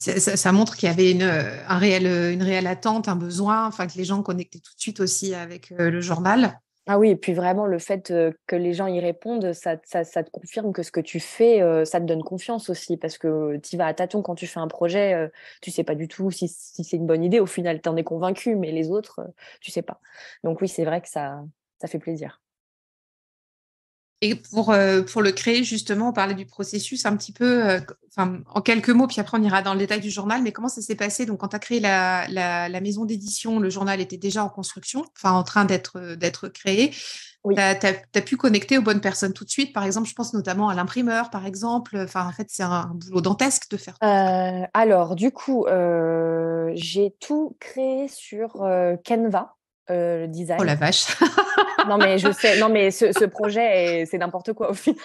Speaker 1: Ça montre qu'il y avait une réelle attente, un besoin, enfin que les gens connectaient tout de suite aussi avec le journal.
Speaker 2: Ah oui, et puis vraiment le fait, que les gens y répondent, ça te confirme que ce que tu fais, ça te donne confiance aussi, parce que tu y vas à tâtons quand tu fais un projet, tu sais pas du tout si c'est une bonne idée. Au final, tu en es convaincu, mais les autres, tu sais pas. Donc oui, c'est vrai que ça fait plaisir.
Speaker 1: Et pour le créer, justement, on parlait du processus un petit peu, enfin, en quelques mots, puis après on ira dans le détail du journal, mais comment ça s'est passé? Donc, quand tu as créé la maison d'édition, le journal était déjà en construction, enfin en train d'être créé. Tu
Speaker 2: Oui.
Speaker 1: as pu connecter aux bonnes personnes tout de suite. Par exemple, je pense notamment à l'imprimeur, par exemple. Enfin, en fait, c'est un boulot dantesque de faire tout ça.
Speaker 2: Alors du coup, j'ai tout créé sur, Canva, le
Speaker 1: Oh
Speaker 2: design.
Speaker 1: la vache.
Speaker 2: Non mais je sais, non mais ce projet c'est n'importe quoi au final.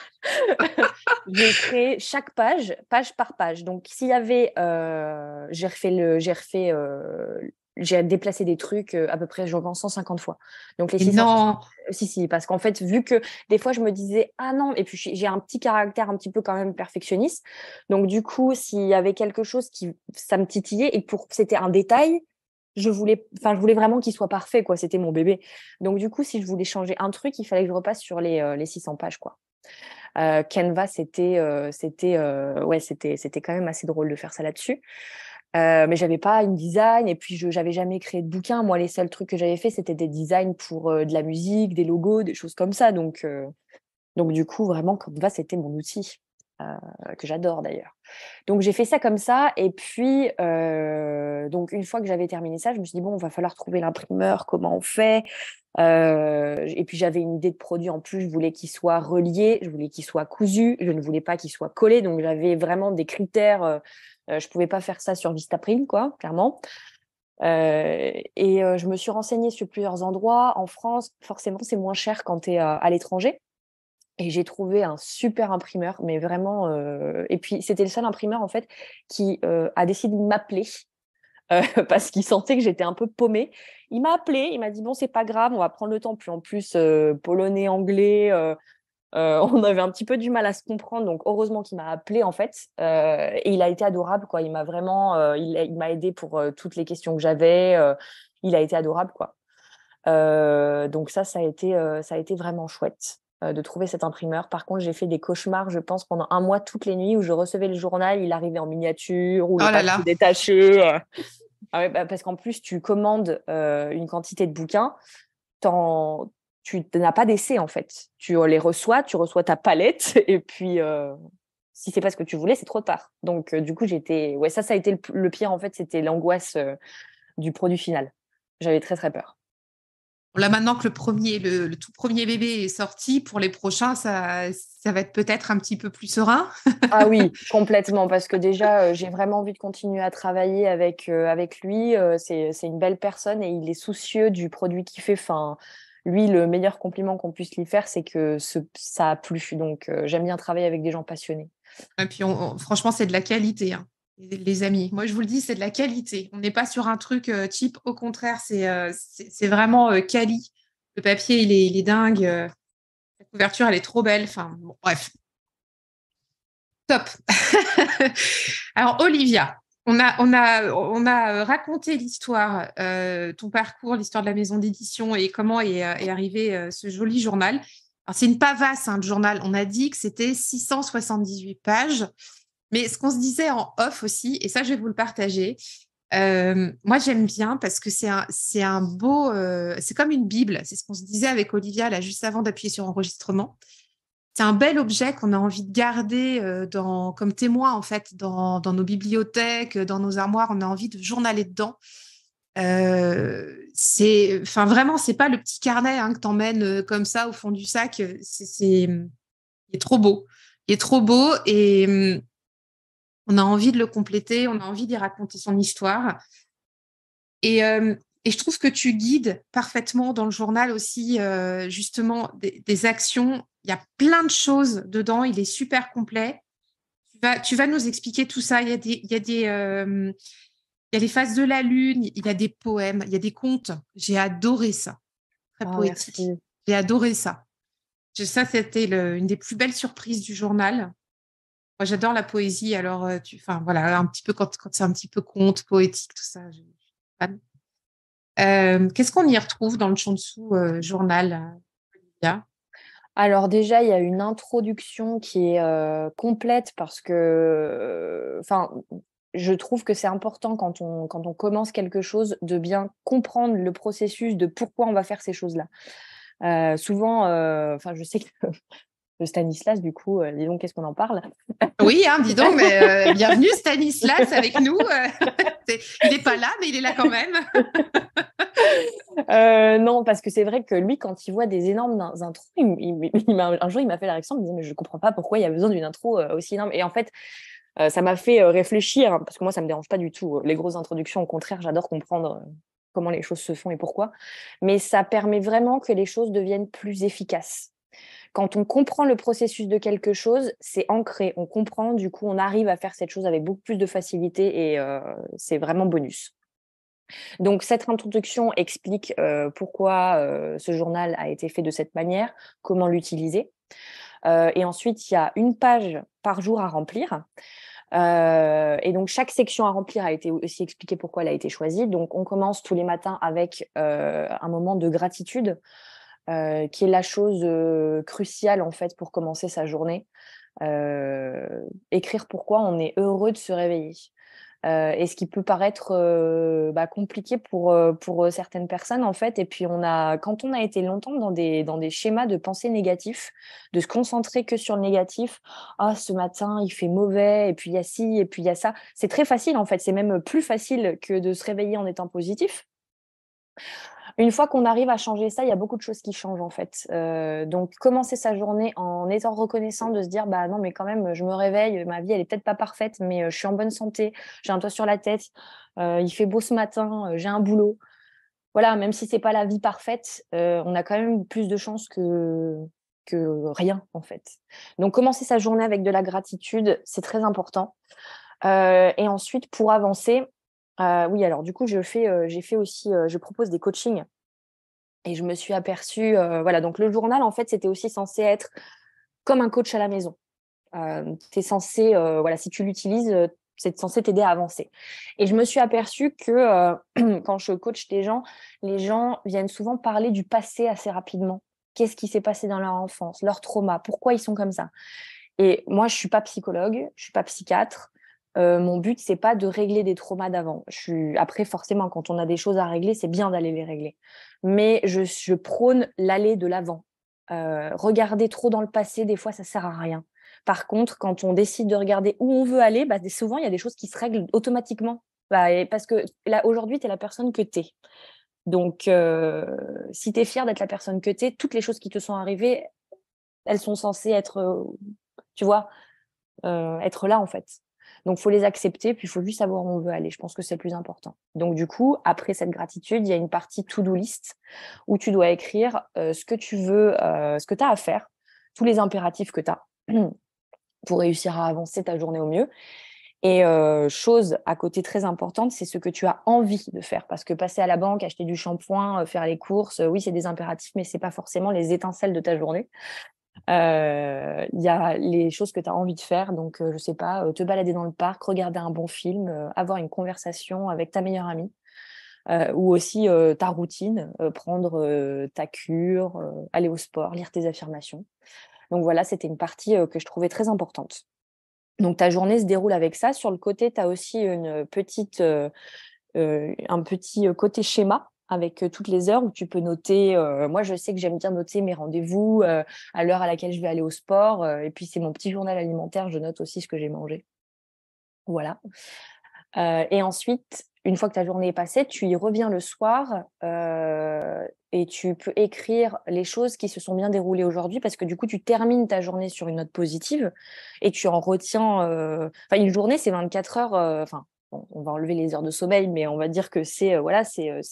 Speaker 2: J'ai créé chaque page, page par page. Donc s'il y avait, j'ai déplacé des trucs, à peu près je pense 150 fois. Donc les
Speaker 1: Et
Speaker 2: 660,
Speaker 1: non.
Speaker 2: si, si, parce qu'en fait, vu que des fois je me disais: «Ah non», et puis j'ai un petit caractère un petit peu quand même perfectionniste. Donc du coup, s'il y avait quelque chose qui ça me titillait et c'était un détail, je voulais vraiment qu'il soit parfait, quoi, c'était mon bébé. Donc du coup, si je voulais changer un truc, il fallait que je repasse sur les 600 pages, quoi. Canva, ouais, c'était quand même assez drôle de faire ça là-dessus. Mais j'avais pas une design, et puis j'avais jamais créé de bouquin. Moi, les seuls trucs que j'avais fait, c'était des designs pour, de la musique, des logos, des choses comme ça. Donc du coup, vraiment, Canva, c'était mon outil, que j'adore d'ailleurs. Donc j'ai fait ça comme ça, et puis, donc une fois que j'avais terminé ça, je me suis dit: «Bon, va falloir trouver l'imprimeur, comment on fait?» Et puis j'avais une idée de produit en plus, je voulais qu'il soit relié, je voulais qu'il soit cousu, je ne voulais pas qu'il soit collé, donc j'avais vraiment des critères, je pouvais pas faire ça sur Vistaprint, quoi, clairement. Et je me suis renseignée sur plusieurs endroits. En France, forcément, c'est moins cher quand tu es, à l'étranger, et j'ai trouvé un super imprimeur, mais vraiment, et puis c'était le seul imprimeur, en fait, qui, a décidé de m'appeler, parce qu'il sentait que j'étais un peu paumée. Il m'a appelé, il m'a dit: «Bon, c'est pas grave, on va prendre le temps». Puis en plus, polonais, anglais, on avait un petit peu du mal à se comprendre, donc heureusement qu'il m'a appelé, en fait, et il a été adorable, quoi. Il m'a vraiment, il m'a aidé pour, toutes les questions que j'avais, il a été adorable, quoi. Donc ça a été vraiment chouette, de trouver cet imprimeur. Par contre, j'ai fait des cauchemars, je pense, pendant 1 mois, toutes les nuits où je recevais le journal, il arrivait en miniature ou le
Speaker 1: Oh là
Speaker 2: papier
Speaker 1: là.
Speaker 2: détaché. Ah ouais, bah, parce qu'en plus, tu commandes, une quantité de bouquins, tu tu n'as pas d'essai, en fait. Tu les reçois, tu reçois ta palette, et puis si c'est pas ce que tu voulais, c'est trop tard. Donc, du coup, ouais, ça a été le pire, en fait, c'était l'angoisse du produit final. J'avais très, très peur.
Speaker 1: Là, maintenant que le tout premier bébé est sorti, pour les prochains, ça va être peut-être un petit peu plus serein.
Speaker 2: Ah oui, complètement, parce que déjà, j'ai vraiment envie de continuer à travailler avec lui. C'est une belle personne et il est soucieux du produit qu'il fait. Enfin, lui, le meilleur compliment qu'on puisse lui faire, c'est que ça a plu. Donc, j'aime bien travailler avec des gens passionnés.
Speaker 1: Et puis, franchement, c'est de la qualité, hein, les amis. Moi, je vous le dis, c'est de la qualité. On n'est pas sur un truc cheap. Au contraire, c'est vraiment quali. Le papier, il est dingue. La couverture, elle est trop belle. Enfin, bon, bref. Top. Alors, Olivia, on a raconté l'histoire, ton parcours, l'histoire de la maison d'édition et comment est arrivé ce joli journal. Alors, c'est une pavasse, hein, le journal. On a dit que c'était 678 pages. Mais ce qu'on se disait en off aussi, et ça, je vais vous le partager. Moi, j'aime bien parce que c'est un beau, c'est comme une Bible. C'est ce qu'on se disait avec Olivia là juste avant d'appuyer sur enregistrement. C'est un bel objet qu'on a envie de garder comme témoin en fait dans nos bibliothèques, dans nos armoires. On a envie de journaler dedans. Enfin vraiment, c'est pas le petit carnet hein, que t'emmènes comme ça au fond du sac. Il est trop beau. Il est trop beau et on a envie de le compléter, on a envie d'y raconter son histoire. Et je trouve que tu guides parfaitement dans le journal aussi, justement, des actions. Il y a plein de choses dedans, il est super complet. Tu vas nous expliquer tout ça. Il y a les phases de la lune, il y a des poèmes, il y a des contes. J'ai adoré ça. Très
Speaker 2: Oh,
Speaker 1: poétique.
Speaker 2: merci.
Speaker 1: J'ai adoré ça. Ça, c'était une des plus belles surprises du journal. Moi, j'adore la poésie, alors, enfin, voilà, un petit peu quand c'est un petit peu conte, poétique, tout ça, je suis fan. Qu'est-ce qu'on y retrouve dans le champ-dessous journal, Olivia?
Speaker 2: Alors déjà, il y a une introduction qui est complète parce que, enfin, je trouve que c'est important quand on commence quelque chose de bien comprendre le processus de pourquoi on va faire ces choses-là. Souvent, enfin, je sais que le Stanislas, du coup, dis donc, qu'est-ce qu'on en parle?
Speaker 1: Oui, hein, dis donc, mais bienvenue Stanislas avec nous. Il n'est pas là, mais il est là quand même.
Speaker 2: Non, parce que c'est vrai que lui, quand il voit des énormes intros, un jour, il m'a fait la réaction, il me disait, mais je ne comprends pas pourquoi il y a besoin d'une intro aussi énorme. Et en fait, ça m'a fait réfléchir, hein, parce que moi, ça ne me dérange pas du tout. Les grosses introductions, au contraire, j'adore comprendre comment les choses se font et pourquoi. Mais ça permet vraiment que les choses deviennent plus efficaces. Quand on comprend le processus de quelque chose, c'est ancré. On comprend, du coup, on arrive à faire cette chose avec beaucoup plus de facilité et c'est vraiment bonus. Donc, cette introduction explique pourquoi ce journal a été fait de cette manière, comment l'utiliser. Et ensuite, il y a une page par jour à remplir. Et donc, chaque section à remplir a été aussi expliqué pourquoi elle a été choisie. Donc, on commence tous les matins avec un moment de gratitude, qui est la chose cruciale, en fait, pour commencer sa journée. Écrire pourquoi on est heureux de se réveiller. Et ce qui peut paraître compliqué pour certaines personnes, en fait. Et puis, quand on a été longtemps dans des schémas de pensée négatifs, de se concentrer que sur le négatif, ah, ce matin, il fait mauvais, et puis il y a ci, et puis il y a ça. C'est très facile, en fait. C'est même plus facile que de se réveiller en étant positif. Une fois qu'on arrive à changer ça, il y a beaucoup de choses qui changent en fait. Donc commencer sa journée en étant reconnaissant de se dire bah non mais quand même je me réveille, ma vie elle est peut-être pas parfaite mais je suis en bonne santé, j'ai un toit sur la tête, il fait beau ce matin, j'ai un boulot. Voilà, même si c'est pas la vie parfaite, on a quand même plus de chances que rien en fait. Donc commencer sa journée avec de la gratitude, c'est très important. Et ensuite pour avancer, oui alors du coup j'ai fait aussi, je propose des coachings. Et je me suis aperçue, voilà, donc le journal, en fait, c'était aussi censé être comme un coach à la maison. Tu es censé, voilà, si tu l'utilises, c'est censé t'aider à avancer. Et je me suis aperçue que quand je coach les gens viennent souvent parler du passé assez rapidement. Qu'est-ce qui s'est passé dans leur enfance, leur trauma, pourquoi ils sont comme ça? Et moi, je suis pas psychologue, je suis pas psychiatre. Mon but, c'est pas de régler des traumas d'avant. Après, forcément, quand on a des choses à régler, c'est bien d'aller les régler. Mais je prône l'aller de l'avant. Regarder trop dans le passé, des fois, ça sert à rien. Par contre, quand on décide de regarder où on veut aller, bah, souvent, il y a des choses qui se règlent automatiquement. Bah, parce que là, aujourd'hui, tu es la personne que tu es. Donc, si tu es fière d'être la personne que tu es, toutes les choses qui te sont arrivées, elles sont censées être, tu vois, être là, en fait. Donc, il faut les accepter, puis il faut juste savoir où on veut aller. Je pense que c'est le plus important. Donc, du coup, après cette gratitude, il y a une partie to-do list où tu dois écrire ce que tu veux, ce que tu as à faire, tous les impératifs que tu as pour réussir à avancer ta journée au mieux. Et chose à côté très importante, c'est ce que tu as envie de faire. Parce que passer à la banque, acheter du shampoing, faire les courses, oui, c'est des impératifs, mais c'est pas forcément les étincelles de ta journée. Il y a les choses que tu as envie de faire. Donc, je sais pas, te balader dans le parc, regarder un bon film, avoir une conversation avec ta meilleure amie. Ou aussi ta routine, prendre ta cure, aller au sport, lire tes affirmations. Donc voilà, c'était une partie que je trouvais très importante. Donc ta journée se déroule avec ça. Sur le côté, tu as aussi un petit côté schéma avec toutes les heures où tu peux noter. Moi, je sais que j'aime bien noter mes rendez-vous à l'heure à laquelle je vais aller au sport. Et puis, c'est mon petit journal alimentaire. Je note aussi ce que j'ai mangé. Voilà. Et ensuite, une fois que ta journée est passée, tu y reviens le soir et tu peux écrire les choses qui se sont bien déroulées aujourd'hui parce que du coup, tu termines ta journée sur une note positive et tu en retiens. Enfin, une journée, c'est 24 heures. Enfin, bon, on va enlever les heures de sommeil, mais on va dire que c'est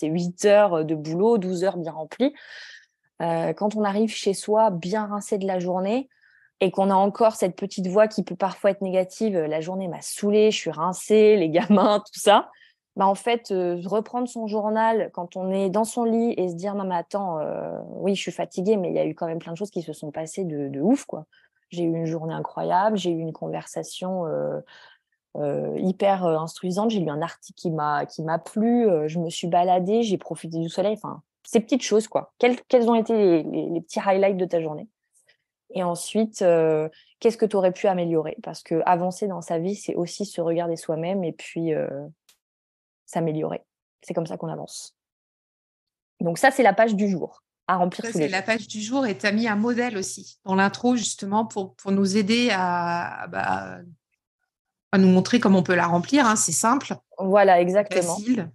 Speaker 2: 8 heures de boulot, 12 heures bien remplies. Quand on arrive chez soi bien rincé de la journée, et qu'on a encore cette petite voix qui peut parfois être négative, la journée m'a saoulée, je suis rincée, les gamins, tout ça. Bah en fait, reprendre son journal quand on est dans son lit et se dire non mais attends, oui je suis fatiguée, mais il y a eu quand même plein de choses qui se sont passées de ouf quoi. J'ai eu une journée incroyable, j'ai eu une conversation hyper instruisante, j'ai lu un article qui m'a plu, je me suis baladée, j'ai profité du soleil, enfin ces petites choses quoi. Quels ont été les petits highlights de ta journée? Et ensuite, qu'est-ce que tu aurais pu améliorer? Parce qu'avancer dans sa vie, c'est aussi se regarder soi-même et puis s'améliorer. C'est comme ça qu'on avance. Donc ça, c'est la page du jour à remplir
Speaker 1: Ça,
Speaker 2: tous les
Speaker 1: c'est
Speaker 2: jours.
Speaker 1: la page du jour et tu as mis un modèle aussi dans l'intro, justement, pour nous aider à nous montrer comment on peut la remplir. Hein. C'est simple,
Speaker 2: Voilà, exactement.
Speaker 1: facile.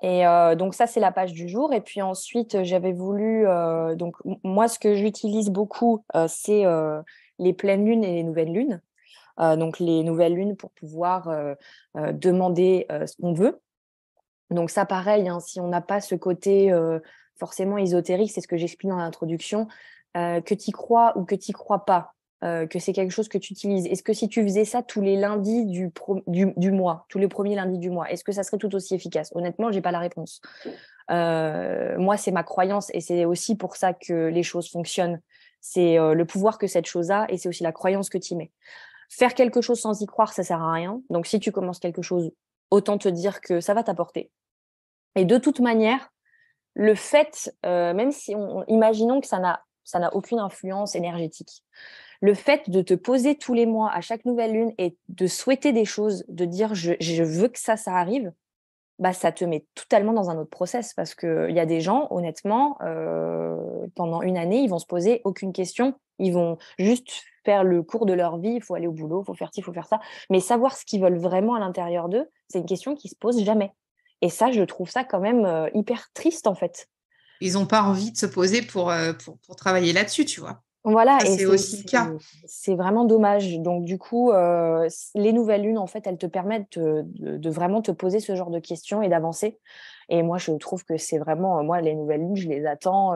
Speaker 2: Et donc ça, c'est la page du jour. Et puis ensuite, j'avais voulu... donc moi, ce que j'utilise beaucoup, c'est les pleines lunes et les nouvelles lunes. Donc les nouvelles lunes pour pouvoir demander ce qu'on veut. Donc ça, pareil, hein, si on n'a pas ce côté forcément ésotérique, c'est ce que j'explique dans l'introduction, que tu y crois ou que tu y crois pas, que c'est quelque chose que tu utilises. Est-ce que si tu faisais ça tous les lundis du mois, tous les premiers lundis du mois, est-ce que ça serait tout aussi efficace? Honnêtement, j'ai pas la réponse. Moi, c'est ma croyance et c'est aussi pour ça que les choses fonctionnent. C'est le pouvoir que cette chose a et c'est aussi la croyance que tu y mets. Faire quelque chose sans y croire, ça sert à rien. Donc, si tu commences quelque chose, autant te dire que ça va t'apporter. Et de toute manière, le fait, même si imaginons que ça n'a aucune influence énergétique, le fait de te poser tous les mois à chaque nouvelle lune et de souhaiter des choses, de dire je veux que ça arrive, bah ça te met totalement dans un autre process parce qu'il y a des gens, honnêtement, pendant une année, ils vont se poser aucune question, ils vont juste faire le cours de leur vie, il faut aller au boulot, il faut faire ci, il faut faire ça, mais savoir ce qu'ils veulent vraiment à l'intérieur d'eux, c'est une question qui se pose jamais. Et ça, je trouve ça quand même hyper triste en fait.
Speaker 1: Ils n'ont pas envie de se poser pour travailler là-dessus, tu vois.
Speaker 2: Voilà,
Speaker 1: Ça,
Speaker 2: et
Speaker 1: c'est aussi le cas.
Speaker 2: c'est vraiment dommage. Donc du coup, les nouvelles lunes, en fait, elles te permettent de vraiment te poser ce genre de questions et d'avancer. Et moi, je trouve que c'est vraiment, moi, les nouvelles lunes, je les attends.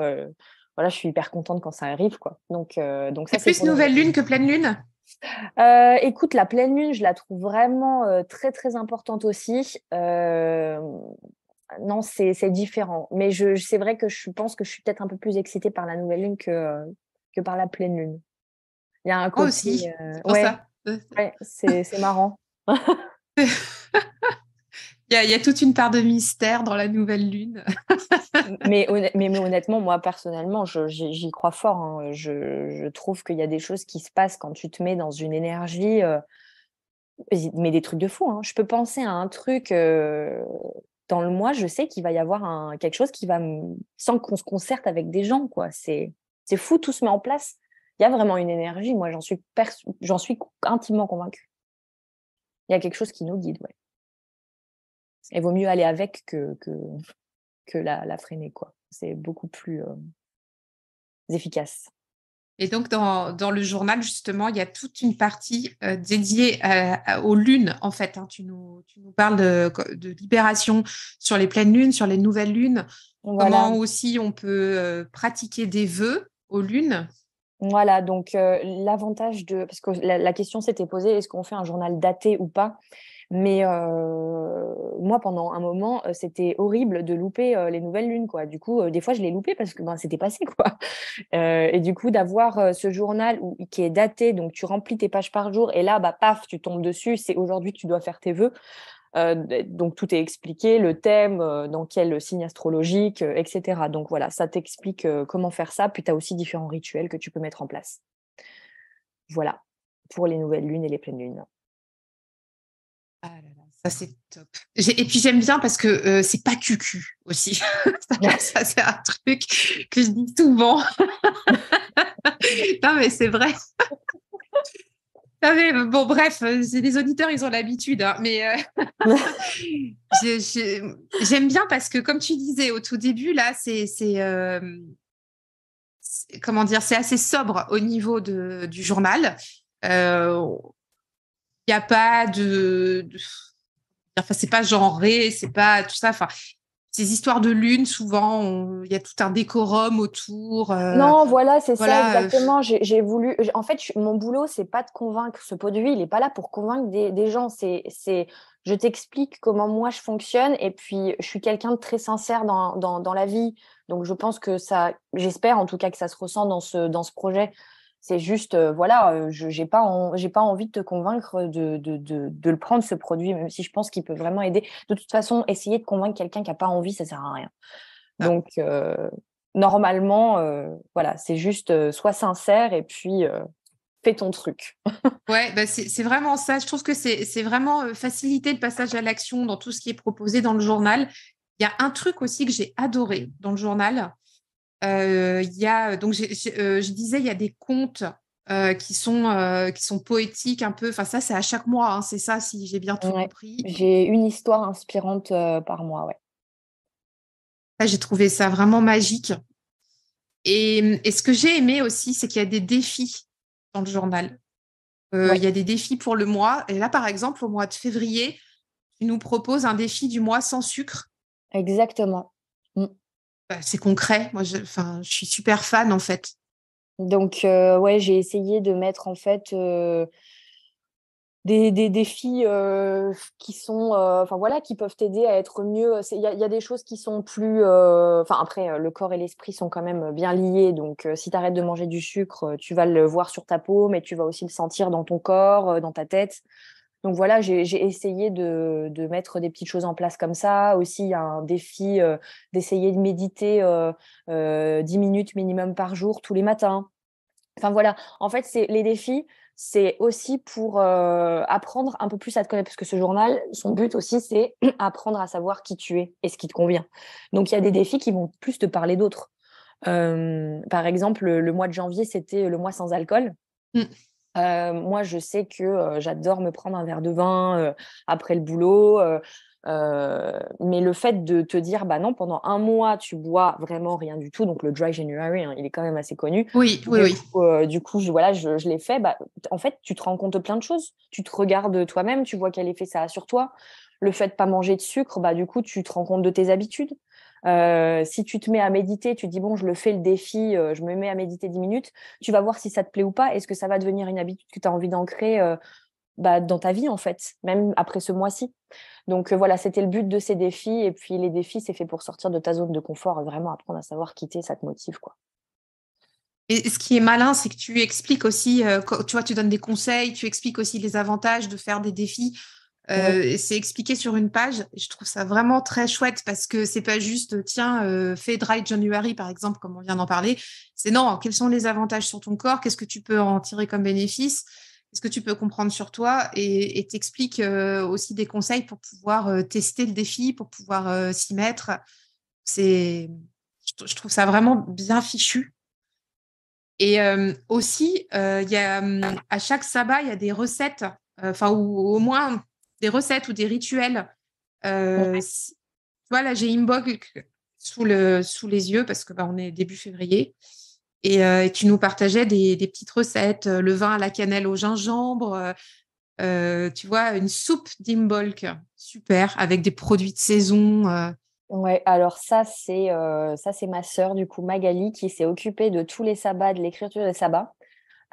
Speaker 2: Voilà, je suis hyper contente quand ça arrive, quoi. Donc ça,
Speaker 1: C'est
Speaker 2: c'est
Speaker 1: plus
Speaker 2: pour les
Speaker 1: nouvelle
Speaker 2: nouvelles
Speaker 1: lune
Speaker 2: lunes.
Speaker 1: que pleine lune?
Speaker 2: Écoute, la pleine lune, je la trouve vraiment très, très importante aussi. Non, c'est différent. Mais c'est vrai que je pense que je suis peut-être un peu plus excitée par la nouvelle lune que par la pleine lune. Il y a un
Speaker 1: Moi
Speaker 2: côté,
Speaker 1: aussi, c'est pour
Speaker 2: ouais,
Speaker 1: ça.
Speaker 2: ouais, c'est marrant.
Speaker 1: Il y a toute une part de mystère dans la nouvelle lune.
Speaker 2: Mais honnêtement, moi, personnellement, j'y crois fort, hein. Je trouve qu'il y a des choses qui se passent quand tu te mets dans une énergie. Mais des trucs de fou, hein. Je peux penser à un truc dans le mois, je sais qu'il va y avoir quelque chose qui va sans qu'on se concerte avec des gens, quoi. C'est fou, tout se met en place. Il y a vraiment une énergie, moi j'en suis intimement convaincue. Il y a quelque chose qui nous guide, ouais. Il vaut mieux aller avec que la freiner, quoi. C'est beaucoup plus efficace.
Speaker 1: Et donc, dans le journal, justement, il y a toute une partie dédiée aux lunes, en fait. Hein. Tu nous parles de libération sur les pleines lunes, sur les nouvelles lunes.
Speaker 2: Voilà.
Speaker 1: Comment aussi on peut pratiquer des vœux aux lunes.
Speaker 2: Voilà, donc l'avantage parce que la question s'était posée, est-ce qu'on fait un journal daté ou pas? Mais moi, pendant un moment, c'était horrible de louper les nouvelles lunes, quoi. Du coup, des fois, je les loupais parce que c'était passé, quoi. Et du coup, d'avoir ce journal qui est daté, donc tu remplis tes pages par jour, et là, paf, tu tombes dessus, c'est aujourd'hui que tu dois faire tes vœux. Donc tout est expliqué, le thème, dans quel signe astrologique, etc. Donc voilà, ça t'explique comment faire ça. Puis tu as aussi différents rituels que tu peux mettre en place. Voilà, pour les nouvelles lunes et les pleines lunes.
Speaker 1: Ah là là, ça c'est top. Et puis j'aime bien parce que c'est pas cucu aussi. Ça, c'est un truc que je dis souvent. Non, mais c'est vrai. Non, mais bon, bref, les auditeurs, ils ont l'habitude. Hein, mais j'aime bien parce que, comme tu disais au tout début, là, comment dire, c'est assez sobre au niveau du journal. Il n'y a pas enfin, c'est pas genré, c'est pas tout ça. Enfin, ces histoires de lune, souvent, il y a tout un décorum autour.
Speaker 2: Non, voilà, c'est ça
Speaker 1: Voilà.
Speaker 2: exactement. J'ai voulu. En fait, mon boulot, c'est pas de convaincre. Ce produit, il est pas là pour convaincre des gens. Je t'explique comment moi je fonctionne. Et puis, je suis quelqu'un de très sincère dans la vie. Donc, je pense que ça, j'espère en tout cas que ça se ressent dans ce projet. C'est juste, voilà, j'ai pas envie de te convaincre de le prendre, ce produit, même si je pense qu'il peut vraiment aider. De toute façon, essayer de convaincre quelqu'un qui a pas envie, ça sert à rien.
Speaker 1: Ah.
Speaker 2: Donc, normalement, voilà, c'est juste sois sincère et puis fais ton truc.
Speaker 1: Ouais, bah c'est vraiment ça. Je trouve que c'est vraiment faciliter le passage à l'action dans tout ce qui est proposé dans le journal. Il y a un truc aussi que j'ai adoré dans le journal. Il y a donc je disais il y a des contes qui sont poétiques un peu. Enfin ça c'est à chaque mois. Hein, c'est ça si j'ai bien tout
Speaker 2: Ouais.
Speaker 1: compris.
Speaker 2: J'ai une histoire inspirante par mois, ouais.
Speaker 1: Ça, j'ai trouvé ça vraiment magique. Et ce que j'ai aimé aussi, c'est qu'il y a des défis dans le journal. Il
Speaker 2: Ouais,
Speaker 1: y a des défis pour le mois. Et là, par exemple, au mois de février, tu nous proposes un défi du mois sans sucre.
Speaker 2: exactement. Mm.
Speaker 1: C'est concret. Moi, enfin, je suis super fan, en fait.
Speaker 2: Donc, ouais, j'ai essayé de mettre en fait des défis qui sont, enfin voilà, qui peuvent t'aider à être mieux. Il y a des choses qui sont plus, enfin après, le corps et l'esprit sont quand même bien liés. Donc, si tu arrêtes de manger du sucre, tu vas le voir sur ta peau, mais tu vas aussi le sentir dans ton corps, dans ta tête. Donc voilà, j'ai essayé de mettre des petites choses en place comme ça. Aussi, il y a un défi d'essayer de méditer 10 minutes minimum par jour tous les matins. Enfin voilà, en fait, les défis, c'est aussi pour apprendre un peu plus à te connaître, parce que ce journal, son but aussi, c'est apprendre à savoir qui tu es et ce qui te convient. Donc, il y a des défis qui vont plus te parler d'autres. Par exemple, le mois de janvier, c'était le mois sans alcool.
Speaker 1: Mm.
Speaker 2: Moi, je sais que j'adore me prendre un verre de vin après le boulot. Mais le fait de te dire, bah non, pendant un mois, tu bois vraiment rien du tout, donc le dry January, hein, il est quand même assez connu.
Speaker 1: Oui, oui, oui.
Speaker 2: Du coup, voilà, je l'ai fait. Bah, en fait, tu te rends compte de plein de choses. Tu te regardes toi-même, tu vois quel effet ça a sur toi. Le fait de pas manger de sucre, bah, du coup, tu te rends compte de tes habitudes. Si tu te mets à méditer, tu dis, bon, je le fais le défi, je me mets à méditer 10 minutes, tu vas voir si ça te plaît ou pas. Est-ce que ça va devenir une habitude que tu as envie d'ancrer dans ta vie, en fait, même après ce mois-ci. Donc voilà, c'était le but de ces défis. Et puis les défis, c'est fait pour sortir de ta zone de confort et vraiment apprendre à savoir quitter, ça te motive, quoi.
Speaker 1: Et ce qui est malin, c'est que tu expliques aussi, tu vois, tu donnes des conseils, tu expliques aussi les avantages de faire des défis.
Speaker 2: Oui,
Speaker 1: Et c'est expliqué sur une page. Je trouve ça vraiment très chouette parce que c'est pas juste, tiens, fais Dry January, par exemple, comme on vient d'en parler. C'est non, quels sont les avantages sur ton corps? Qu'est-ce que tu peux en tirer comme bénéfice? qu'est-ce que tu peux comprendre sur toi et t'expliques aussi des conseils pour pouvoir tester le défi, pour pouvoir s'y mettre. Je trouve ça vraiment bien fichu. Et aussi, il y a, à chaque sabbat, il y a des recettes, enfin, ou au moins des recettes ou des rituels. Tu vois, là, j'ai Imbolc sous les yeux parce que on est début février. Et tu nous partageais des petites recettes, le vin à la cannelle au gingembre, tu vois, une soupe d'Imbolc, super, avec des produits de saison.
Speaker 2: Ouais, alors ça c'est ma sœur du coup Magali qui s'est occupée de tous les sabbats, de l'écriture des sabbats.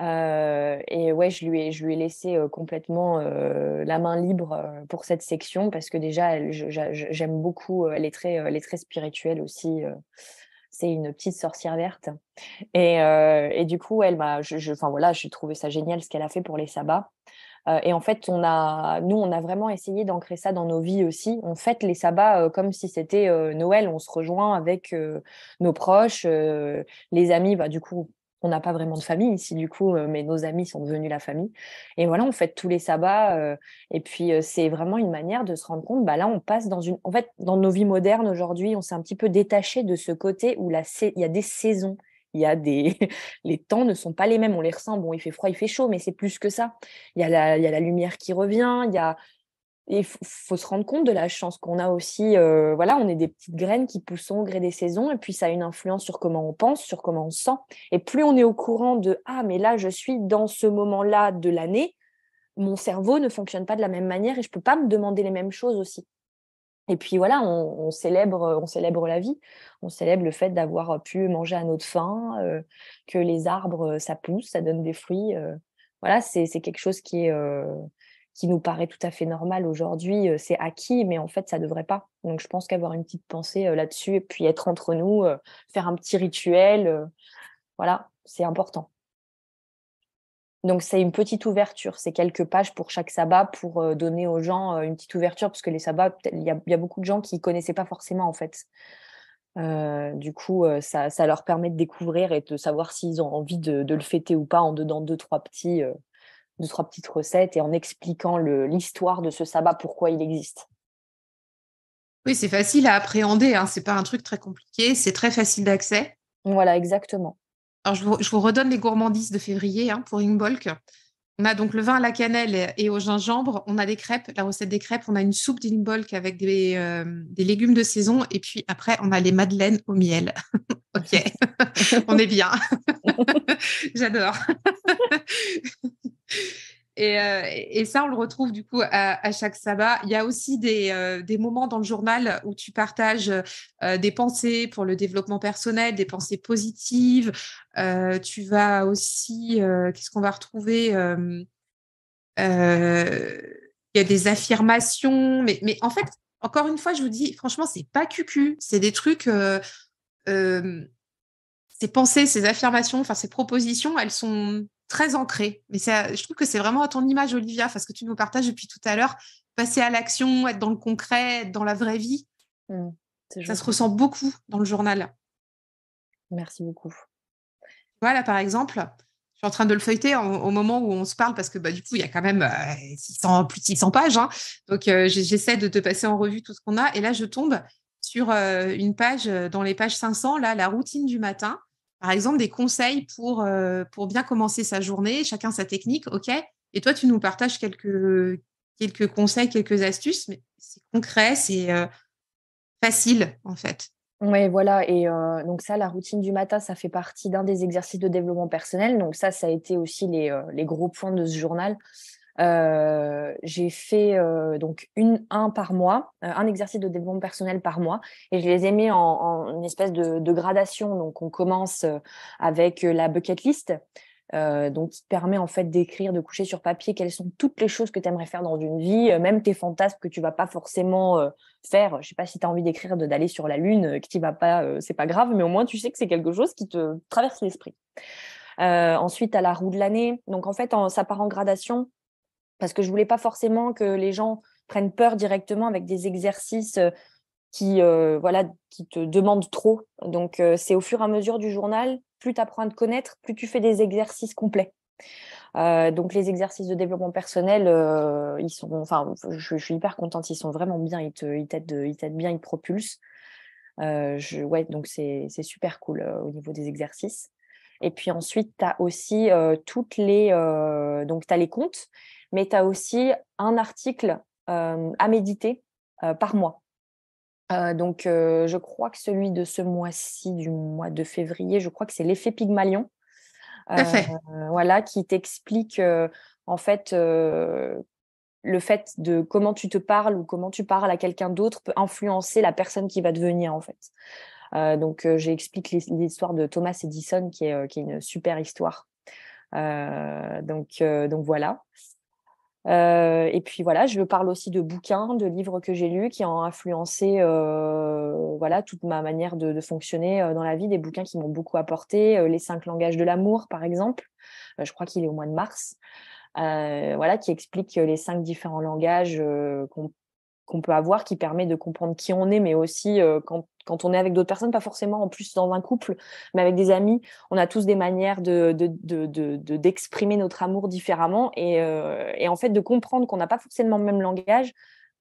Speaker 2: Et ouais, je lui ai laissé complètement la main libre pour cette section parce que déjà j'aime beaucoup. Elle est très spirituelle aussi. C'est une petite sorcière verte. Et du coup, elle m'a, enfin voilà, j'ai trouvé ça génial ce qu'elle a fait pour les sabbats. Et en fait, nous, on a vraiment essayé d'ancrer ça dans nos vies aussi. On fête les sabbats comme si c'était Noël. On se rejoint avec nos proches, les amis. Bah, du coup, on n'a pas vraiment de famille ici, du coup, mais nos amis sont devenus la famille. Et voilà, on fête tous les sabbats. Et puis, c'est vraiment une manière de se rendre compte, bah là, on passe en fait, dans nos vies modernes aujourd'hui, on s'est un petit peu détaché de ce côté où il y a des saisons. Il y a des, les temps ne sont pas les mêmes, on les ressent. Bon, il fait froid, il fait chaud, mais c'est plus que ça. Il y a la lumière qui revient, il faut se rendre compte de la chance qu'on a aussi. Voilà, on est des petites graines qui poussent au gré des saisons, et puis ça a une influence sur comment on pense, sur comment on se sent. Et plus on est au courant de «Ah, mais là, je suis dans ce moment-là de l'année», mon cerveau ne fonctionne pas de la même manière et je peux pas me demander les mêmes choses aussi. Et puis voilà, on célèbre la vie. On célèbre le fait d'avoir pu manger à notre faim, que les arbres, ça pousse, ça donne des fruits. Voilà, c'est quelque chose qui nous paraît tout à fait normal aujourd'hui. C'est acquis, mais en fait, ça devrait pas. Donc je pense qu'avoir une petite pensée là-dessus et puis être entre nous, faire un petit rituel, voilà, c'est important. Donc c'est une petite ouverture, c'est quelques pages pour chaque sabbat pour donner aux gens une petite ouverture, parce que les sabbats, il y a beaucoup de gens qui connaissaient pas forcément en fait. Du coup, ça leur permet de découvrir et de savoir s'ils ont envie de le fêter ou pas en donnant deux, trois petites recettes et en expliquant l'histoire de ce sabbat, pourquoi il existe.
Speaker 1: Oui, c'est facile à appréhender, hein, c'est pas un truc très compliqué, c'est très facile d'accès.
Speaker 2: Voilà, exactement.
Speaker 1: Alors, je vous redonne les gourmandises de février pour Imbolc. On a donc le vin à la cannelle et au gingembre. On a des crêpes, la recette des crêpes. On a une soupe d'Imbolc avec des légumes de saison. Et puis après, on a les madeleines au miel. Ok, on est bien. J'adore. Et ça, on le retrouve du coup à chaque sabbat. Il y a aussi des moments dans le journal où tu partages des pensées pour le développement personnel, des pensées positives. Tu vas aussi, qu'est-ce qu'on va retrouver il y a des affirmations, mais en fait, encore une fois, je vous dis, franchement, c'est pas cucu. C'est des trucs, euh, ces pensées, ces affirmations, enfin, ces propositions, elles sont très ancrées. Mais je trouve que c'est vraiment à ton image, Olivia, parce que tu nous partages depuis tout à l'heure, passer à l'action, être dans le concret, être dans la vraie vie.
Speaker 2: Mm, c'est
Speaker 1: Ça se
Speaker 2: gentil.
Speaker 1: ressent beaucoup dans le journal.
Speaker 2: Merci beaucoup.
Speaker 1: Voilà, par exemple, je suis en train de le feuilleter au moment où on se parle parce que du coup, il y a quand même 600, plus de 600 pages, hein. Donc, j'essaie de te passer en revue tout ce qu'on a. Et là, je tombe sur une page, dans les pages 500, là, la routine du matin. Par exemple, des conseils pour bien commencer sa journée, chacun sa technique, OK? Et toi, tu nous partages quelques conseils, quelques astuces, mais c'est concret, c'est facile, en fait.
Speaker 2: Oui, voilà. Et donc ça, la routine du matin, ça fait partie d'un des exercices de développement personnel. Donc ça a été aussi les gros points de ce journal. J'ai fait donc un par mois, un exercice de développement personnel par mois, et je les ai mis en une espèce de gradation. Donc on commence avec la bucket list, donc qui te permet en fait d'écrire, de coucher sur papier quelles sont toutes les choses que tu aimerais faire dans une vie, même tes fantasmes que tu vas pas forcément faire. Je sais pas si tu as envie d'écrire d'aller sur la lune, que tu vas pas, c'est pas grave, mais au moins tu sais que c'est quelque chose qui te traverse l'esprit. Ensuite, à la roue de l'année. Donc en fait, ça part en gradation parce que je voulais pas forcément que les gens prennent peur directement avec des exercices qui te demandent trop. Donc, c'est au fur et à mesure du journal, plus tu apprends à te connaître, plus tu fais des exercices complets. Donc les exercices de développement personnel, ils sont, enfin, je suis hyper contente, ils sont vraiment bien, ils t'aident bien, ils te propulsent. Ouais, donc c'est super cool au niveau des exercices. Et puis ensuite, tu as aussi donc tu as les comptes, mais tu as aussi un article à méditer par mois. Donc je crois que celui de ce mois-ci, du mois de février, je crois que c'est l'effet Pygmalion.
Speaker 1: Tout à
Speaker 2: Heu,
Speaker 1: fait.
Speaker 2: voilà, qui t'explique, en fait, le fait de comment tu te parles ou comment tu parles à quelqu'un d'autre peut influencer la personne qui va devenir, en fait. Donc j'explique l'histoire de Thomas Edison qui est une super histoire. Donc voilà. Et puis voilà, je parle aussi de bouquins, de livres que j'ai lus qui ont influencé, voilà, toute ma manière de fonctionner, dans la vie. Des bouquins qui m'ont beaucoup apporté, Les 5 langages de l'amour, par exemple. Je crois qu'il est au mois de mars. Voilà, qui explique, les 5 différents langages, qu'on peut avoir, qui permet de comprendre qui on est, mais aussi, quand on est avec d'autres personnes, pas forcément en plus dans un couple, mais avec des amis, on a tous des manières d'exprimer notre amour différemment et en fait, de comprendre qu'on n'a pas forcément le même langage,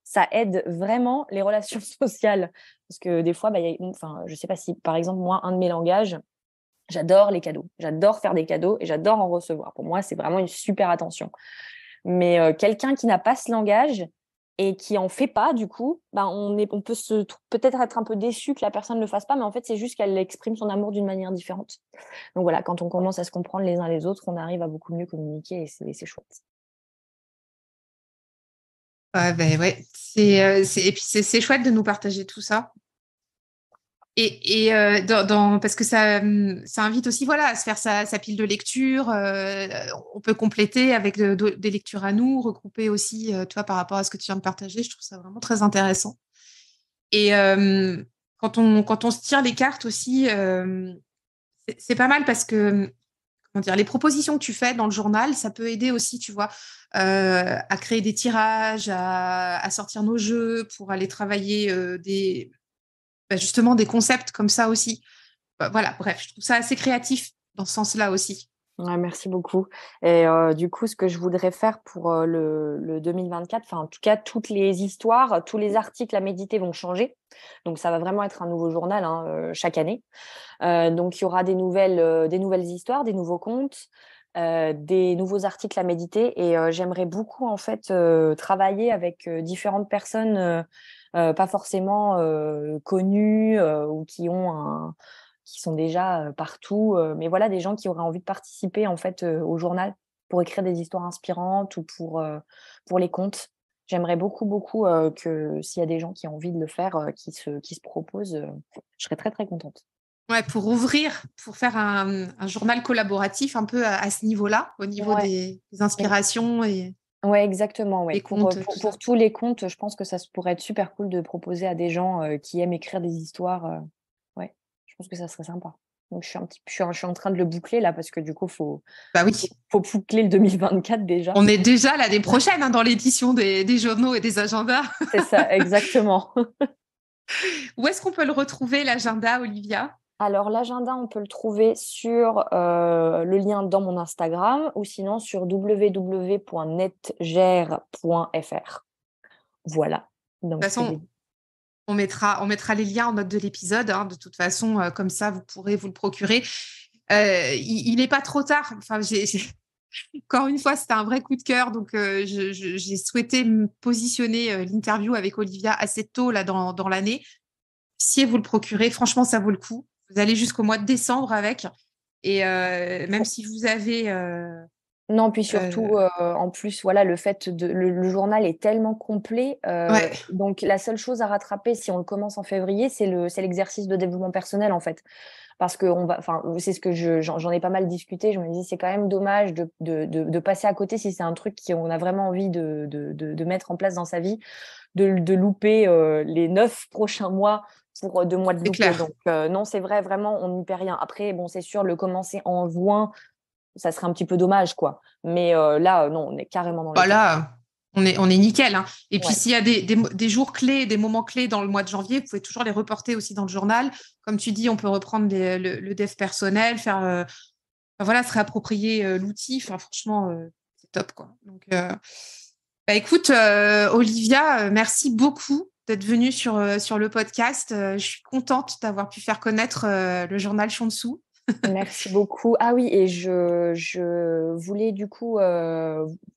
Speaker 2: ça aide vraiment les relations sociales. Parce que des fois, bah, enfin, je sais pas si, par exemple, moi, un de mes langages, j'adore les cadeaux. J'adore faire des cadeaux et j'adore en recevoir. Pour moi, c'est vraiment une super attention. Mais quelqu'un qui n'a pas ce langage et qui en fait pas, du coup, ben, on peut peut-être être un peu déçu que la personne ne le fasse pas, mais en fait, c'est juste qu'elle exprime son amour d'une manière différente. Donc voilà, quand on commence à se comprendre les uns les autres, on arrive à beaucoup mieux communiquer et c'est chouette.
Speaker 1: Ouais, ben ouais. Et puis c'est chouette de nous partager tout ça. Parce que ça invite aussi voilà, à se faire sa pile de lecture. On peut compléter avec des lectures à nous, regrouper aussi, tu vois, par rapport à ce que tu viens de partager. Je trouve ça vraiment très intéressant. Et quand on se tire les cartes aussi, c'est pas mal parce que comment dire, les propositions que tu fais dans le journal, ça peut aider aussi, tu vois, à créer des tirages, à sortir nos jeux pour aller travailler justement des concepts comme ça aussi. Voilà, bref, je trouve ça assez créatif dans ce sens-là aussi.
Speaker 2: Ouais, merci beaucoup. Et du coup, ce que je voudrais faire pour le 2024, enfin, en tout cas, toutes les histoires, tous les articles à méditer vont changer. Donc, ça va vraiment être un nouveau journal hein, chaque année. Donc, il y aura des nouvelles histoires, des nouveaux contes, des nouveaux articles à méditer. Et j'aimerais beaucoup, en fait, travailler avec différentes personnes, pas forcément connues ou qui sont déjà partout. Mais voilà, des gens qui auraient envie de participer, en fait, au journal pour écrire des histoires inspirantes ou pour les contes. J'aimerais beaucoup, beaucoup que s'il y a des gens qui ont envie de le faire, qui se proposent, je serais très, très contente.
Speaker 1: Ouais, pour ouvrir, pour faire un journal collaboratif un peu à ce niveau-là, au niveau
Speaker 2: Ouais,
Speaker 1: des inspirations et
Speaker 2: ouais, exactement, ouais.
Speaker 1: des contes, tout ça.
Speaker 2: Pour tous les contes, je pense que ça se pourrait être super cool de proposer à des gens, qui aiment écrire des histoires, ouais, je pense que ça serait sympa. Donc je suis en train de le boucler là parce que du coup,
Speaker 1: Bah oui,
Speaker 2: faut boucler le 2024 déjà.
Speaker 1: on est déjà l'année prochaine hein, dans l'édition des journaux et des agendas.
Speaker 2: C'est ça, exactement.
Speaker 1: Où est-ce qu'on peut le retrouver, l'agenda, Olivia?
Speaker 2: Alors l'agenda, on peut le trouver sur, le lien dans mon Instagram ou sinon sur www.netgère.fr. Voilà,
Speaker 1: De
Speaker 2: donc
Speaker 1: toute
Speaker 2: c'est les
Speaker 1: façon, on mettra les liens en note de l'épisode. Hein, de toute façon, comme ça, vous pourrez vous le procurer. Il n'est pas trop tard. Enfin, encore une fois, c'était un vrai coup de cœur. Donc, j'ai souhaité me positionner l'interview avec Olivia assez tôt là, dans l'année. Si vous le procurez, franchement, ça vaut le coup. Vous allez jusqu'au mois de décembre avec. Et même si vous avez...
Speaker 2: Non, puis surtout, en plus, voilà, le fait de le journal est tellement complet,
Speaker 1: ouais,
Speaker 2: donc la seule chose à rattraper si on le commence en février, c'est l'exercice de développement personnel, en fait. Parce qu'on va enfin, c'est ce que j'en ai pas mal discuté. Je me dis: «C'est quand même dommage de passer à côté si c'est un truc qu'on a vraiment envie de mettre en place dans sa vie, de louper, les 9 prochains mois pour 2 mois de
Speaker 1: c'est
Speaker 2: loupés».
Speaker 1: clair.
Speaker 2: Donc non, c'est vrai, vraiment, on n'y perd rien. Après, bon, c'est sûr, le commencer en juin, ça serait un petit peu dommage, quoi. Mais là, non, on est carrément dans les temps.
Speaker 1: Voilà, on est nickel. Hein. Et puis,
Speaker 2: Ouais.
Speaker 1: s'il y a des jours clés, des moments clés dans le mois de janvier, vous pouvez toujours les reporter aussi dans le journal. Comme tu dis, on peut reprendre le dev personnel, faire voilà, se réapproprier l'outil. Enfin, franchement, c'est top, quoi. Donc, écoute, Olivia, merci beaucoup d'être venue sur le podcast. Je suis contente d'avoir pu faire connaître le journal Shunshu.
Speaker 2: Merci beaucoup. Ah oui, et je voulais du coup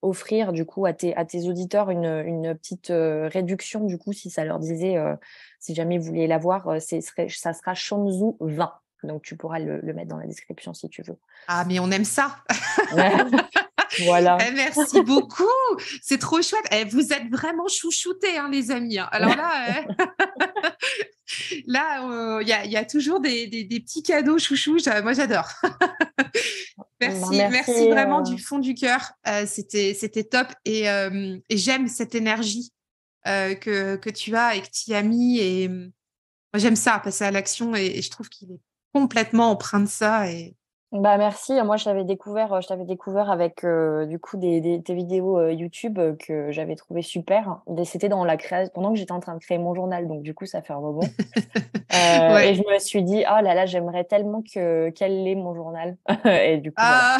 Speaker 2: offrir du coup à tes auditeurs une petite réduction du coup si ça leur disait, si jamais vous voulez l'avoir, ça sera Shunshu 20. Donc tu pourras le mettre dans la description si tu veux.
Speaker 1: Ah, mais on aime ça.
Speaker 2: Voilà.
Speaker 1: Merci beaucoup. C'est trop chouette. Vous êtes vraiment chouchoutés, hein, les amis. Alors là, il y a toujours des petits cadeaux chouchous. Moi, j'adore. Merci vraiment du fond du cœur. C'était top et j'aime cette énergie que tu as et que tu as mis. Et moi, j'aime ça, passer à l'action et je trouve qu'il est complètement empreint de ça. Et
Speaker 2: bah merci. Moi, je t'avais découvert avec du coup tes vidéos YouTube que j'avais trouvé super. C'était dans la création pendant que j'étais en train de créer mon journal, donc du coup ça fait un moment.
Speaker 1: Ouais.
Speaker 2: Et je me suis dit oh là là, j'aimerais tellement qu'elle ait mon journal. Et du coup voilà.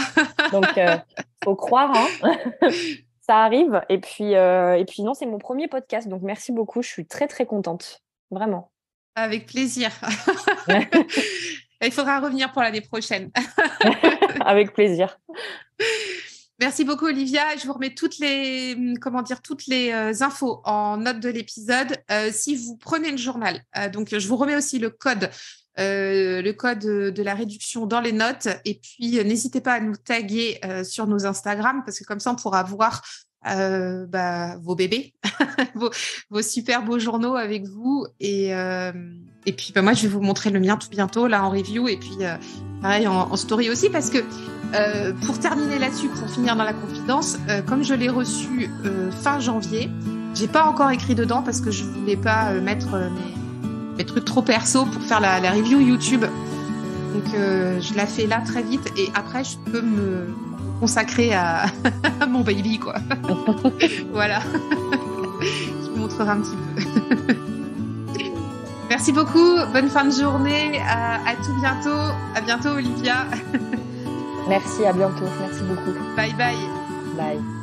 Speaker 2: Donc faut croire, hein. Ça arrive. Et puis non, c'est mon premier podcast, donc merci beaucoup. Je suis très très contente, vraiment.
Speaker 1: Avec plaisir. Il faudra revenir pour l'année prochaine.
Speaker 2: Avec plaisir.
Speaker 1: Merci beaucoup, Olivia. Je vous remets toutes les infos en note de l'épisode. Si vous prenez le journal, donc je vous remets aussi le code de la réduction dans les notes. Et puis, n'hésitez pas à nous taguer sur nos Instagram parce que comme ça, on pourra voir vos bébés, vos super beaux journaux avec vous. Et puis, moi, je vais vous montrer le mien tout bientôt, là, en review. Et puis, pareil, en story aussi, parce que pour terminer là-dessus, pour finir dans la confidence, comme je l'ai reçu fin janvier, j'ai pas encore écrit dedans parce que je voulais pas mettre mes trucs trop perso pour faire la review YouTube. Donc, je la fais là très vite et après, je peux me consacrer à mon baby, quoi. Voilà. Je vous montrerai un petit peu. Merci beaucoup. Bonne fin de journée. À tout bientôt. À bientôt, Olivia.
Speaker 2: Merci, à bientôt. Merci beaucoup.
Speaker 1: Bye bye.
Speaker 2: Bye.